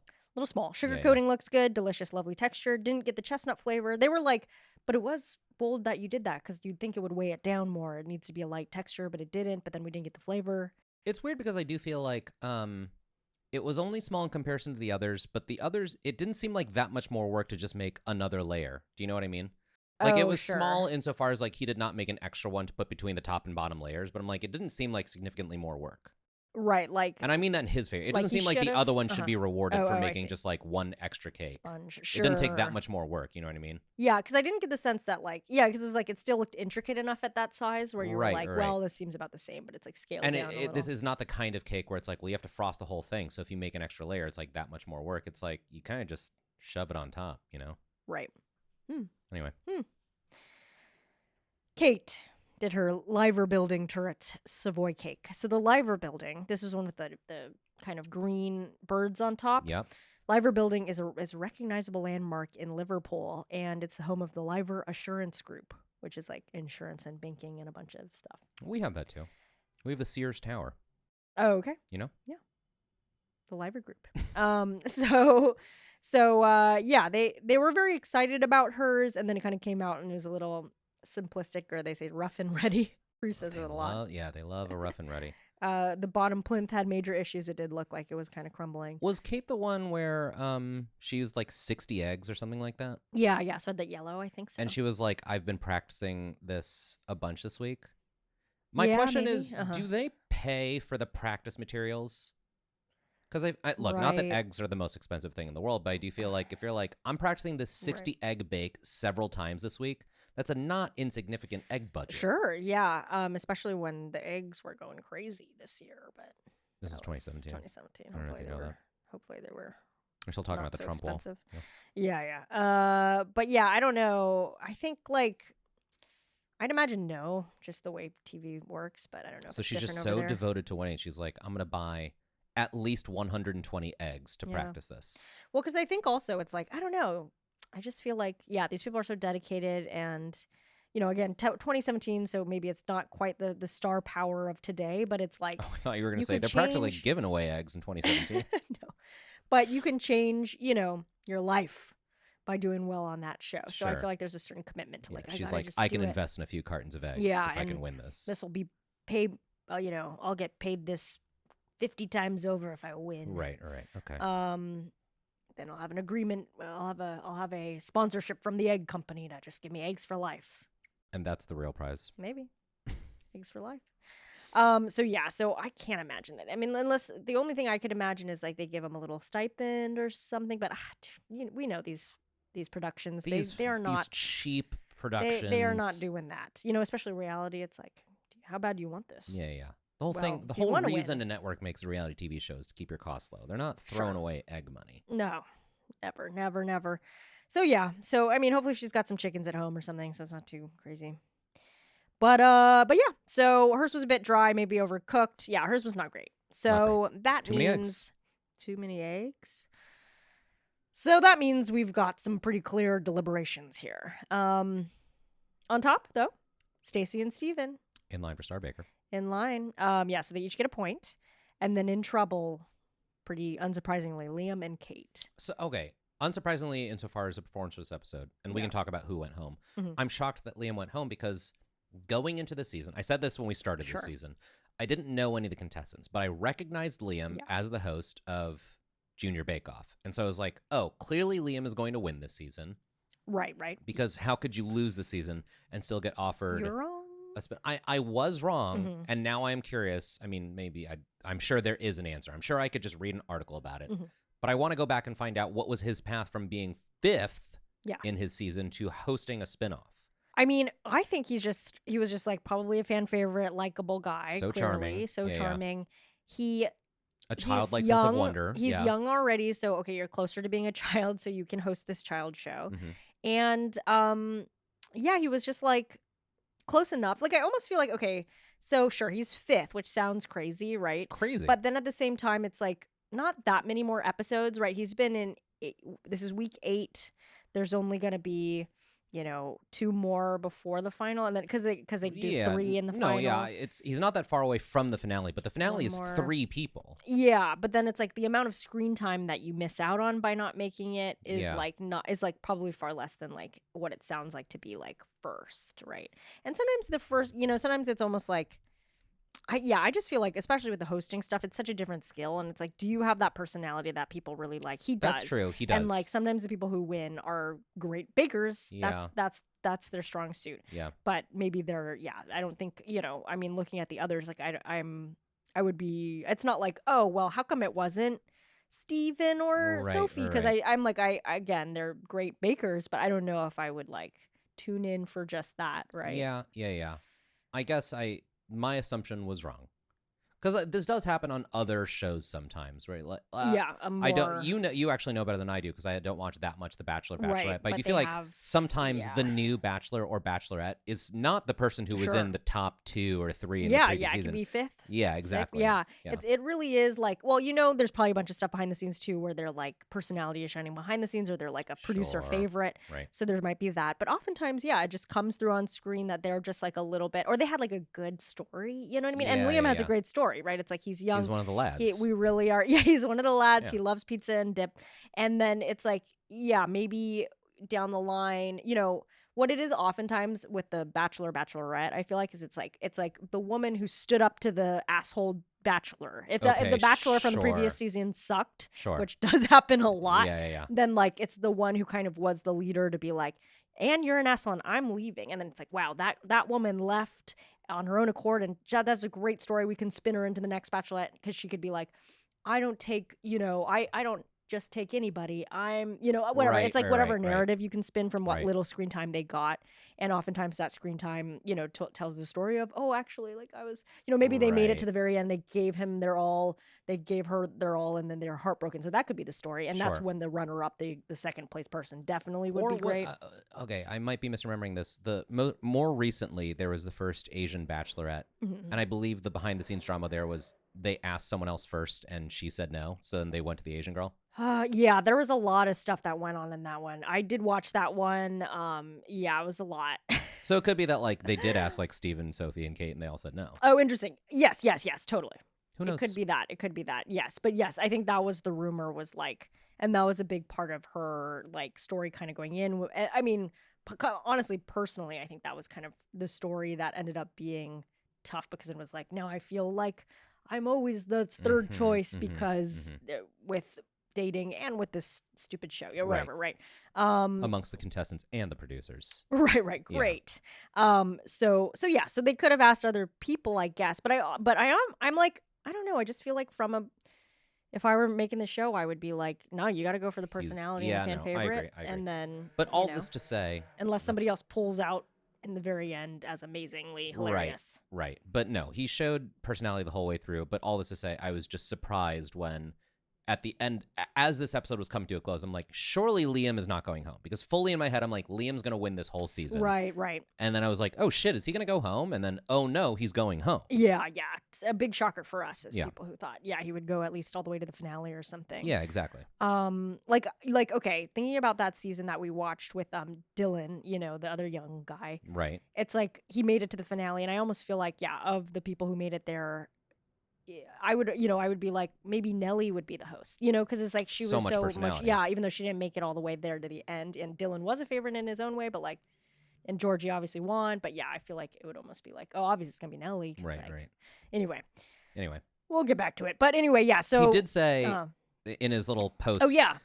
[SPEAKER 1] Sugar coating looks good. Delicious, lovely texture. Didn't get the chestnut flavor. They were like, but it was bold that you did that because you'd think it would weigh it down more. It needs to be a light texture, but it didn't. But then we didn't get the flavor.
[SPEAKER 2] It's weird because I do feel like it was only small in comparison to the others, but the others, it didn't seem like that much more work to just make another layer. Do you know what I mean? Like it was small insofar as like he did not make an extra one to put between the top and bottom layers, but I'm like, it didn't seem like significantly more work.
[SPEAKER 1] Right, like...
[SPEAKER 2] And I mean that in his favor. It doesn't seem like the other one should be rewarded for making just like one extra cake.
[SPEAKER 1] Sponge,
[SPEAKER 2] It didn't take that much more work, you know what I mean?
[SPEAKER 1] Yeah, because I didn't get the sense that like... Yeah, because it was like it still looked intricate enough at that size where you were like, well, this seems about the same, but it's like scaled down a little.
[SPEAKER 2] This is not the kind of cake where it's like, well, you have to frost the whole thing, so if you make an extra layer, it's like that much more work. It's like, you kind of just shove it on top, you know?
[SPEAKER 1] Right.
[SPEAKER 2] Anyway.
[SPEAKER 1] Kate did her liver building turret Savoy cake. So the liver building, this is one with the kind of green birds on top.
[SPEAKER 2] Yep.
[SPEAKER 1] Liver building is a recognizable landmark in Liverpool, and it's the home of the Liver Assurance Group, which is like insurance and banking and a bunch of stuff.
[SPEAKER 2] We have that too. We have the Sears Tower.
[SPEAKER 1] Oh, okay.
[SPEAKER 2] You know?
[SPEAKER 1] Yeah. The Liver Group. Yeah, they were very excited about hers, and then it kind of came out and it was a little simplistic, or they say rough and ready. Bruce says it a lot.
[SPEAKER 2] Yeah, they love a rough and ready.
[SPEAKER 1] The bottom plinth had major issues. It did look like it was kind of crumbling.
[SPEAKER 2] Was Kate the one where she used like 60 eggs or something like that?
[SPEAKER 1] Yeah. So that yellow, I think so.
[SPEAKER 2] And she was like, I've been practicing this a bunch this week. My
[SPEAKER 1] Yeah,
[SPEAKER 2] question
[SPEAKER 1] maybe.
[SPEAKER 2] is, do they pay for the practice materials? Because I look, not that
[SPEAKER 1] Right.
[SPEAKER 2] eggs are the most expensive thing in the world, but I do feel like if you're like, I'm practicing this 60 egg bake several times this week, that's a not insignificant egg budget.
[SPEAKER 1] Sure, yeah. Especially when the eggs were going crazy this year, but
[SPEAKER 2] This is
[SPEAKER 1] that was
[SPEAKER 2] 2017.
[SPEAKER 1] 2017.
[SPEAKER 2] I don't know if you know that.
[SPEAKER 1] Hopefully they were
[SPEAKER 2] We're still talking
[SPEAKER 1] not
[SPEAKER 2] about the
[SPEAKER 1] so
[SPEAKER 2] Trump wall.
[SPEAKER 1] expensive.
[SPEAKER 2] Yeah.
[SPEAKER 1] Yeah. But yeah, I don't know. I think like I'd imagine no, just the way TV works, but I don't know. If
[SPEAKER 2] So
[SPEAKER 1] it's
[SPEAKER 2] she's just
[SPEAKER 1] different
[SPEAKER 2] so
[SPEAKER 1] over there.
[SPEAKER 2] devoted to winning. She's like, I'm going to buy at least 120 eggs to
[SPEAKER 1] Yeah.
[SPEAKER 2] practice this.
[SPEAKER 1] Well, because I think also it's like, I don't know. I just feel like, yeah, these people are so dedicated and, again, 2017, so maybe it's not quite the star power of today, but it's like.
[SPEAKER 2] Oh, I thought you were going to
[SPEAKER 1] you
[SPEAKER 2] say
[SPEAKER 1] could
[SPEAKER 2] they're practically
[SPEAKER 1] change-
[SPEAKER 2] giving away eggs in 2017.
[SPEAKER 1] No. But you can change, your life by doing well on that show. So I
[SPEAKER 2] Sure.
[SPEAKER 1] feel like there's a certain commitment to
[SPEAKER 2] Yeah,
[SPEAKER 1] like, I
[SPEAKER 2] she's
[SPEAKER 1] gotta
[SPEAKER 2] like,
[SPEAKER 1] just
[SPEAKER 2] I
[SPEAKER 1] do
[SPEAKER 2] can
[SPEAKER 1] it.
[SPEAKER 2] invest in a few cartons of eggs
[SPEAKER 1] Yeah,
[SPEAKER 2] if I can
[SPEAKER 1] and
[SPEAKER 2] win this.
[SPEAKER 1] This will be paid, I'll get paid this 50 times over if I win.
[SPEAKER 2] Right. Okay.
[SPEAKER 1] Then I'll have an agreement. I'll have a sponsorship from the egg company to just give me eggs for life.
[SPEAKER 2] And that's the real prize.
[SPEAKER 1] Maybe. Eggs for life. So I can't imagine that. I mean, unless the only thing I could imagine is like they give them a little stipend or something. But we know these productions. They are not
[SPEAKER 2] these cheap productions.
[SPEAKER 1] They are not doing that. Especially reality. It's like, how bad do you want this?
[SPEAKER 2] Yeah. The whole thing, the
[SPEAKER 1] if you
[SPEAKER 2] whole
[SPEAKER 1] wanna
[SPEAKER 2] reason
[SPEAKER 1] win.
[SPEAKER 2] a network makes reality TV shows to keep your costs low. They're not throwing
[SPEAKER 1] Sure.
[SPEAKER 2] away egg money.
[SPEAKER 1] No, never. So yeah. So I mean, hopefully she's got some chickens at home or something, so it's not too crazy. But yeah. So hers was a bit dry, maybe overcooked. Yeah, hers was not great. So that
[SPEAKER 2] Too many eggs.
[SPEAKER 1] means too many eggs. So that means we've got some pretty clear deliberations here. On top though, Stacy and Steven
[SPEAKER 2] In line for Star Baker.
[SPEAKER 1] in line. So they each get a point, and then in trouble, pretty unsurprisingly, Liam and Kate.
[SPEAKER 2] So, okay. Unsurprisingly, insofar as the performance of this episode, and we
[SPEAKER 1] Yeah.
[SPEAKER 2] can talk about who went home,
[SPEAKER 1] Mhm.
[SPEAKER 2] I'm shocked that Liam went home because going into the season, I said this when we started this
[SPEAKER 1] Sure.
[SPEAKER 2] season, I didn't know any of the contestants, but I recognized Liam
[SPEAKER 1] Yeah.
[SPEAKER 2] as the host of Junior Bake Off. And so I was like, oh, clearly Liam is going to win this season
[SPEAKER 1] Right.
[SPEAKER 2] because how could you lose the season and still get offered
[SPEAKER 1] You're wrong.
[SPEAKER 2] a spin? I was wrong,
[SPEAKER 1] Mhm.
[SPEAKER 2] and now I'm curious. I mean, maybe I'm sure there is an answer. I'm sure I could just read an article about it.
[SPEAKER 1] Mhm.
[SPEAKER 2] But I want to go back and find out what was his path from being fifth
[SPEAKER 1] Yeah.
[SPEAKER 2] in his season to hosting a spinoff.
[SPEAKER 1] I mean, I think he was just like probably a fan favorite, likable guy.
[SPEAKER 2] So
[SPEAKER 1] clearly,
[SPEAKER 2] charming.
[SPEAKER 1] so
[SPEAKER 2] Yeah, yeah.
[SPEAKER 1] charming.
[SPEAKER 2] A
[SPEAKER 1] He's
[SPEAKER 2] childlike
[SPEAKER 1] young.
[SPEAKER 2] sense of wonder.
[SPEAKER 1] He's
[SPEAKER 2] yeah.
[SPEAKER 1] young already, so okay, you're closer to being a child, so you can host this child show.
[SPEAKER 2] Mhm.
[SPEAKER 1] And yeah, he was just like close enough. Like I almost feel like okay, so sure, he's fifth, which sounds crazy, right?
[SPEAKER 2] Crazy.
[SPEAKER 1] But then at the same time, it's like not that many more episodes, right? He's been in. This is week 8. There's only going to be, 2 more before the final, and then because they do 3 in the
[SPEAKER 2] no,
[SPEAKER 1] final.
[SPEAKER 2] yeah, he's not that far away from the finale, but the finale is
[SPEAKER 1] more.
[SPEAKER 2] 3 people.
[SPEAKER 1] Yeah, but then it's like the amount of screen time that you miss out on by not making it is
[SPEAKER 2] Yeah.
[SPEAKER 1] like probably far less than like what it sounds like to be like first, right? And sometimes the first, sometimes it's almost like I just feel like, especially with the hosting stuff, it's such a different skill, and it's like, do you have that personality that people really like? He does.
[SPEAKER 2] That's true. He does.
[SPEAKER 1] And like sometimes the people who win are great bakers.
[SPEAKER 2] Yeah.
[SPEAKER 1] That's their strong suit.
[SPEAKER 2] Yeah.
[SPEAKER 1] But maybe I don't think, I mean, looking at the others, like I would be, it's not like, oh, well, how come it wasn't Steven or
[SPEAKER 2] Right,
[SPEAKER 1] Sophie? Because
[SPEAKER 2] right.
[SPEAKER 1] I'm like, again, they're great bakers, but I don't know if I would like tune in for just that, right?
[SPEAKER 2] Yeah. I guess my assumption was wrong. Because this does happen on other shows sometimes, right?
[SPEAKER 1] Yeah,
[SPEAKER 2] I don't. You actually know better than I do because I don't watch that much The Bachelor, Bachelorette.
[SPEAKER 1] right,
[SPEAKER 2] But I
[SPEAKER 1] but
[SPEAKER 2] do
[SPEAKER 1] they
[SPEAKER 2] feel like
[SPEAKER 1] have
[SPEAKER 2] sometimes the
[SPEAKER 1] yeah.
[SPEAKER 2] new Bachelor or Bachelorette is not the person who was
[SPEAKER 1] Sure.
[SPEAKER 2] in the top 2 or 3 in the
[SPEAKER 1] Yeah,
[SPEAKER 2] previous
[SPEAKER 1] yeah, it could
[SPEAKER 2] season.
[SPEAKER 1] be 5th,
[SPEAKER 2] Yeah,
[SPEAKER 1] 6th.
[SPEAKER 2] exactly.
[SPEAKER 1] Yeah,
[SPEAKER 2] Yeah,
[SPEAKER 1] it really is like, well, there's probably a bunch of stuff behind the scenes too, where their like personality is shining behind the scenes, or they're like a producer
[SPEAKER 2] sure.
[SPEAKER 1] favorite.
[SPEAKER 2] Right.
[SPEAKER 1] So there might be that, but oftentimes, yeah, it just comes through on screen that they're just like a little bit, or they had like a good story. You know what I mean? And
[SPEAKER 2] Yeah,
[SPEAKER 1] Liam
[SPEAKER 2] yeah,
[SPEAKER 1] has a
[SPEAKER 2] yeah.
[SPEAKER 1] great story, right? It's like he's young.
[SPEAKER 2] He's one of the lads.
[SPEAKER 1] We really are. Yeah, he's one of the lads.
[SPEAKER 2] Yeah.
[SPEAKER 1] He loves pizza and dip, and then it's like, yeah, maybe down the line, what it is oftentimes with the Bachelor Bachelorette, I feel like is it's like the woman who stood up to the asshole bachelor. If the bachelor from the previous season sucked,
[SPEAKER 2] Sure.
[SPEAKER 1] which does happen a lot,
[SPEAKER 2] Yeah.
[SPEAKER 1] then like it's the one who kind of was the leader to be like, and you're an asshole and I'm leaving. And then it's like, wow, that woman left on her own accord, and that's a great story. We can spin her into the next Bachelorette because she could be like, I don't take, I don't just take anybody. I'm, whatever.
[SPEAKER 2] Right,
[SPEAKER 1] It's like
[SPEAKER 2] right,
[SPEAKER 1] whatever
[SPEAKER 2] right, right.
[SPEAKER 1] narrative you can spin from what
[SPEAKER 2] Right.
[SPEAKER 1] little screen time they got. And oftentimes that screen time, tells the story of, oh, actually, like I was, maybe they made it to
[SPEAKER 2] Right.
[SPEAKER 1] the very end. They gave him their all. They gave her their all, and then they're heartbroken. So that could be the story. And that's
[SPEAKER 2] Sure.
[SPEAKER 1] when the runner-up, the second place person, definitely would
[SPEAKER 2] Or
[SPEAKER 1] be
[SPEAKER 2] what-
[SPEAKER 1] great.
[SPEAKER 2] Okay, I might be misremembering this. More recently, there was the first Asian Bachelorette,
[SPEAKER 1] Mhm.
[SPEAKER 2] and I believe the behind the scenes drama there was they asked someone else first, and she said no. So then they went to the Asian girl.
[SPEAKER 1] Yeah, there was a lot of stuff that went on in that one. I did watch that one. Yeah, it was a lot.
[SPEAKER 2] So it could be that like they did ask like Steven, Sophie, and Kate, and they all said no.
[SPEAKER 1] Oh, interesting. Yes, totally.
[SPEAKER 2] Who knows?
[SPEAKER 1] It could be that. It could be that. Yes. But yes, I think that was the rumor, was like, and that was a big part of her like story kind of going in. I mean, honestly, personally, I think that was kind of the story that ended up being tough, because it was like, now I feel like I'm always the third choice because with dating and with this stupid show, whatever, right?
[SPEAKER 2] Amongst the contestants and the producers.
[SPEAKER 1] Right, great. So yeah, so they could have asked other people, I guess, but I'm like, I don't know, I just feel like if I were making the show, I would be like, no, you got to go for the personality and the fan favorite,
[SPEAKER 2] I agree.
[SPEAKER 1] and then.
[SPEAKER 2] But all this to say,
[SPEAKER 1] unless somebody else pulls out in the very end as amazingly hilarious.
[SPEAKER 2] Right. But no, he showed personality the whole way through. But all this to say, I was just surprised when at the end, as this episode was coming to a close, I'm like, surely Liam is not going home, because fully in my head, I'm like, Liam's going to win this whole season.
[SPEAKER 1] Right.
[SPEAKER 2] And then I was like, oh shit, is he going to go home? And then, oh no, he's going home.
[SPEAKER 1] Yeah. It's a big shocker for us as people who thought, he would go at least all the way to the finale or something.
[SPEAKER 2] Yeah, exactly.
[SPEAKER 1] Like, okay, thinking about that season that we watched with Dylan, the other young guy.
[SPEAKER 2] Right.
[SPEAKER 1] It's like he made it to the finale, and I almost feel like, of the people who made it there, I would be like, maybe Nellie would be the host, because it's like she was so much, even though she didn't make it all the way there to the end, and Dylan was a favorite in his own way, but like, and Georgie obviously won, but I feel like it would almost be like, oh, obviously it's gonna be Nellie.
[SPEAKER 2] Right.
[SPEAKER 1] Anyway,
[SPEAKER 2] we'll
[SPEAKER 1] get back to it, but anyway, so
[SPEAKER 2] he did say in his little post.
[SPEAKER 1] Oh yeah.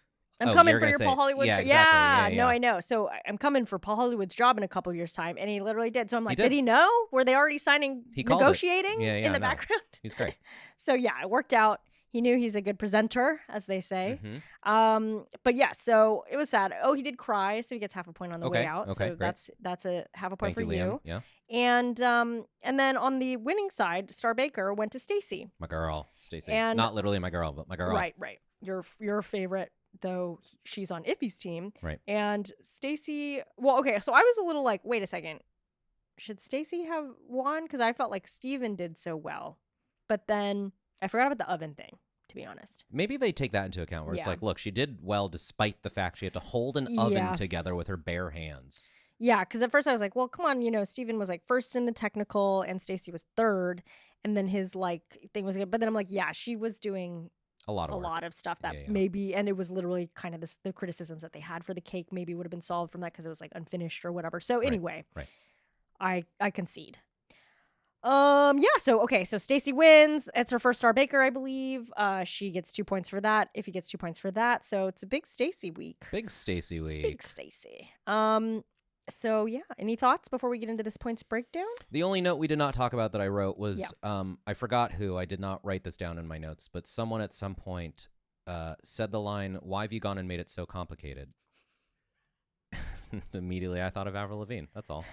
[SPEAKER 1] I'm coming for your
[SPEAKER 2] say,
[SPEAKER 1] Paul Hollywood's job.
[SPEAKER 2] Exactly.
[SPEAKER 1] No, I know. So I'm coming for Paul Hollywood's job in a couple years' time, and he literally did. So I'm like,
[SPEAKER 2] did
[SPEAKER 1] he know? Were they already negotiating in the background?
[SPEAKER 2] He's great.
[SPEAKER 1] So it worked out. He knew he's a good presenter, as they say. But so it was sad. Oh, he did cry, so he gets half a point on the way out.
[SPEAKER 2] Okay,
[SPEAKER 1] so
[SPEAKER 2] great.
[SPEAKER 1] that's a half a point
[SPEAKER 2] Thank
[SPEAKER 1] for
[SPEAKER 2] you. Yeah.
[SPEAKER 1] And then on the winning side, Star Baker went to Stacy.
[SPEAKER 2] My girl, Stacy.
[SPEAKER 1] And
[SPEAKER 2] not literally my girl, but my girl.
[SPEAKER 1] Right. Your favorite, though she's on Iffy's team.
[SPEAKER 2] Right.
[SPEAKER 1] And Stacy, well, okay, so I was a little like, wait a second. Should Stacy have won? Because I felt like Steven did so well. But then I forgot about the oven thing, to be honest.
[SPEAKER 2] Maybe they take that into account, where it's like, look, she did well despite the fact she had to hold an oven together with her bare hands.
[SPEAKER 1] Yeah, because at first I was like, well, come on, Steven was like first in the technical and Stacy was third. And then his like thing was good. But then I'm like, she was doing a lot of stuff that maybe, and it was literally kind of the criticisms that they had for the cake maybe would have been solved from that, because it was like unfinished or whatever. So anyway, I concede. So Stacy wins. It's her first Star Baker, I believe. She gets 2 points for that. If he gets 2 points for that, so it's a big Stacy week.
[SPEAKER 2] Big Stacy.
[SPEAKER 1] So any thoughts before we get into this points breakdown?
[SPEAKER 2] The only note we did not talk about that I wrote was I forgot who. I did not write this down in my notes, but someone at some point said the line, "Why have you gone and made it so complicated?" Immediately I thought of Avril Lavigne. That's all.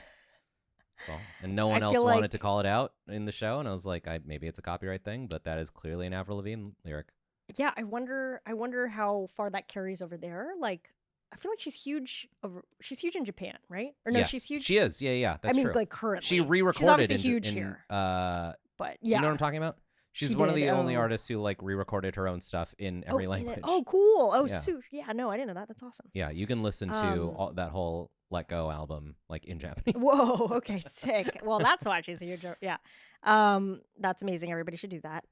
[SPEAKER 2] Well, and no
[SPEAKER 1] I
[SPEAKER 2] one else
[SPEAKER 1] feel
[SPEAKER 2] wanted
[SPEAKER 1] like
[SPEAKER 2] to call it out in the show, and I was like, maybe it's a copyright thing, but that is clearly an Avril Lavigne lyric.
[SPEAKER 1] yeah, I wonder how far that carries over there. Like I feel like she's huge in Japan, right? Or no, she's
[SPEAKER 2] Yes, she
[SPEAKER 1] huge.
[SPEAKER 2] is. Yeah,
[SPEAKER 1] I
[SPEAKER 2] that's
[SPEAKER 1] mean,
[SPEAKER 2] true.
[SPEAKER 1] like
[SPEAKER 2] She
[SPEAKER 1] currently. She's
[SPEAKER 2] re-recorded
[SPEAKER 1] obviously huge
[SPEAKER 2] in
[SPEAKER 1] here. But
[SPEAKER 2] do you know what
[SPEAKER 1] yeah,
[SPEAKER 2] I'm talking about?
[SPEAKER 1] she
[SPEAKER 2] She's one of
[SPEAKER 1] did.
[SPEAKER 2] the only
[SPEAKER 1] Oh.
[SPEAKER 2] artists who like re-recorded her own stuff in
[SPEAKER 1] Oh,
[SPEAKER 2] every language.
[SPEAKER 1] oh, cool. Oh,
[SPEAKER 2] Yeah.
[SPEAKER 1] yeah, no, I didn't know that. That's awesome.
[SPEAKER 2] Yeah, you can listen to that whole Let Go album like in Japanese.
[SPEAKER 1] Whoa, okay, sick. Well, that's why she's a huge. Yeah. That's amazing. Everybody should do that.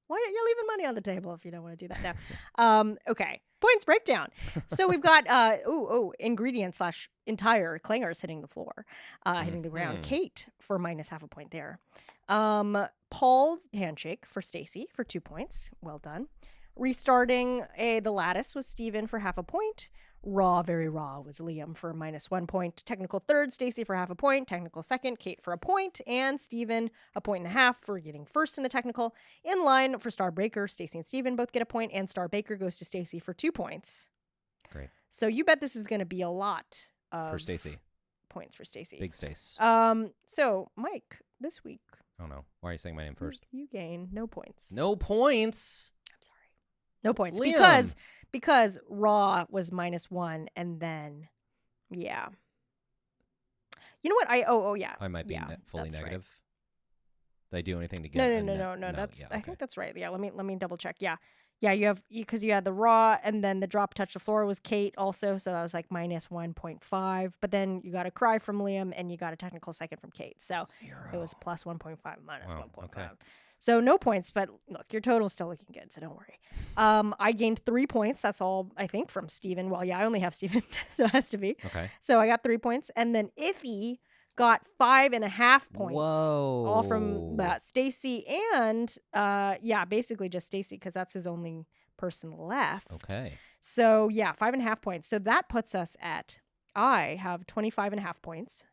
[SPEAKER 1] Why you're leaving money on the table if you don't want to do that now? Okay. Points breakdown. So we've got ingredient slash entire clangers hitting the floor, hitting the ground. Kate for minus half a point there. Paul handshake for Stacy for 2 points. Well done. Restarting the lattice was Steven for half a point. Raw, very raw was Liam for minus 1 point. Technical third, Stacy for half a point. Technical second, Kate for a point. And Steven, a point and a half for getting first in the technical. In line for Star Breaker, Stacy and Steven both get a point. And Star Baker goes to Stacy for 2 points.
[SPEAKER 2] Great.
[SPEAKER 1] So you bet this is going to be a lot of
[SPEAKER 2] For Stacy.
[SPEAKER 1] Points for Stacy.
[SPEAKER 2] Big Stace.
[SPEAKER 1] So Mike, this week.
[SPEAKER 2] Oh no. Why are you saying my name first?
[SPEAKER 1] You gain no points.
[SPEAKER 2] No points.
[SPEAKER 1] I'm sorry. No points.
[SPEAKER 2] Liam.
[SPEAKER 1] Because raw was minus 1 and then yeah. You know what?
[SPEAKER 2] I might be fully negative. Did I do anything to get
[SPEAKER 1] No. That's I think that's right. Yeah, let me double check. Yeah. Yeah, because you had the raw and then the drop touch the floor was Kate also, so that was like minus 1.5. But then you got a cry from Liam and you got a technical second from Kate. So
[SPEAKER 2] 0.
[SPEAKER 1] it was plus 1.5 minus
[SPEAKER 2] Wow,
[SPEAKER 1] 1.5.
[SPEAKER 2] okay.
[SPEAKER 1] So no points, but look, your total's still looking good, so don't worry. I gained 3 points. That's all I think from Steven. Well, yeah, I only have Steven, so it has to be.
[SPEAKER 2] Okay.
[SPEAKER 1] So I got 3 points. And then Iffy got 5.5 points.
[SPEAKER 2] Whoa.
[SPEAKER 1] All from Stacy and basically just Stacy because that's his only person left.
[SPEAKER 2] Okay.
[SPEAKER 1] So yeah, 5.5 points. So that puts us at I have 25.5 points.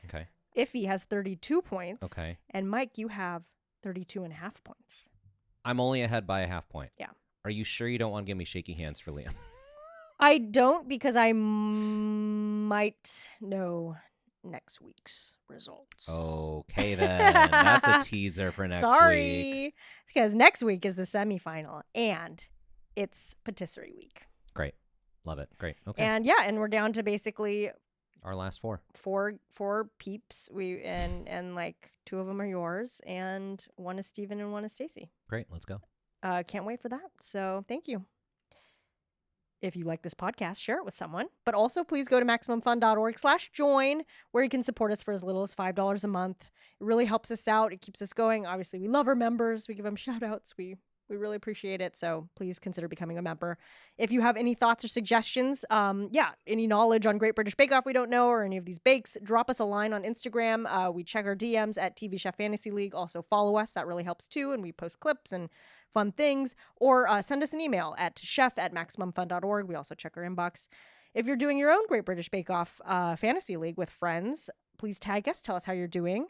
[SPEAKER 2] Okay.
[SPEAKER 1] Iffy has 32 points.
[SPEAKER 2] Okay.
[SPEAKER 1] And Mike, you have 32.5 points.
[SPEAKER 2] I'm only ahead by a half point.
[SPEAKER 1] Yeah.
[SPEAKER 2] Are you sure you don't want to give me shaky hands for Liam?
[SPEAKER 1] I don't because I might know next week's results.
[SPEAKER 2] Okay, then. That's a teaser for next week.
[SPEAKER 1] Sorry. Because next week is the semifinal and it's patisserie week.
[SPEAKER 2] Great. Love it. Great. Okay.
[SPEAKER 1] And we're down to basically
[SPEAKER 2] our last 4.
[SPEAKER 1] Four peeps. And like 2 of them are yours and 1 is Steven and 1 is Stacy.
[SPEAKER 2] Great. Let's go.
[SPEAKER 1] Can't wait for that. So thank you. If you like this podcast, share it with someone. But also please go to MaximumFun.org/join where you can support us for as little as $5 a month. It really helps us out. It keeps us going. Obviously, we love our members. We give them shout outs. We really appreciate it. So please consider becoming a member. If you have any thoughts or suggestions, any knowledge on Great British Bake Off we don't know or any of these bakes, drop us a line on Instagram. We check our DMs at TV Chef Fantasy League. Also follow us. That really helps too. And we post clips and fun things. Or send us an email at chef@MaximumFun.org. We also check our inbox. If you're doing your own Great British Bake Off Fantasy League with friends, please tag us. Tell us how you're doing.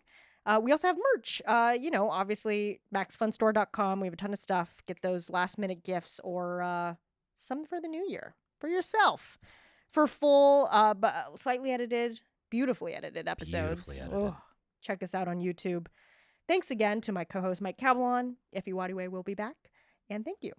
[SPEAKER 1] We also have merch. Obviously, maxfunstore.com. We have a ton of stuff. Get those last minute gifts or something for the new year for yourself. For full, but slightly edited, beautifully edited episodes.
[SPEAKER 2] Beautifully edited.
[SPEAKER 1] Check us out on YouTube. Thanks again to my co-host, Mike Cabalon. Effie Wadiwe will be back. And thank you.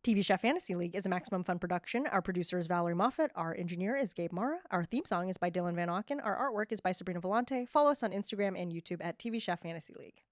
[SPEAKER 1] TV Chef Fantasy League is a Maximum Fun production. Our producer is Valerie Moffat. Our engineer is Gabe Mara. Our theme song is by Dylan Van Auken. Our artwork is by Sabrina Vellante. Follow us on Instagram and YouTube at TV Chef Fantasy League.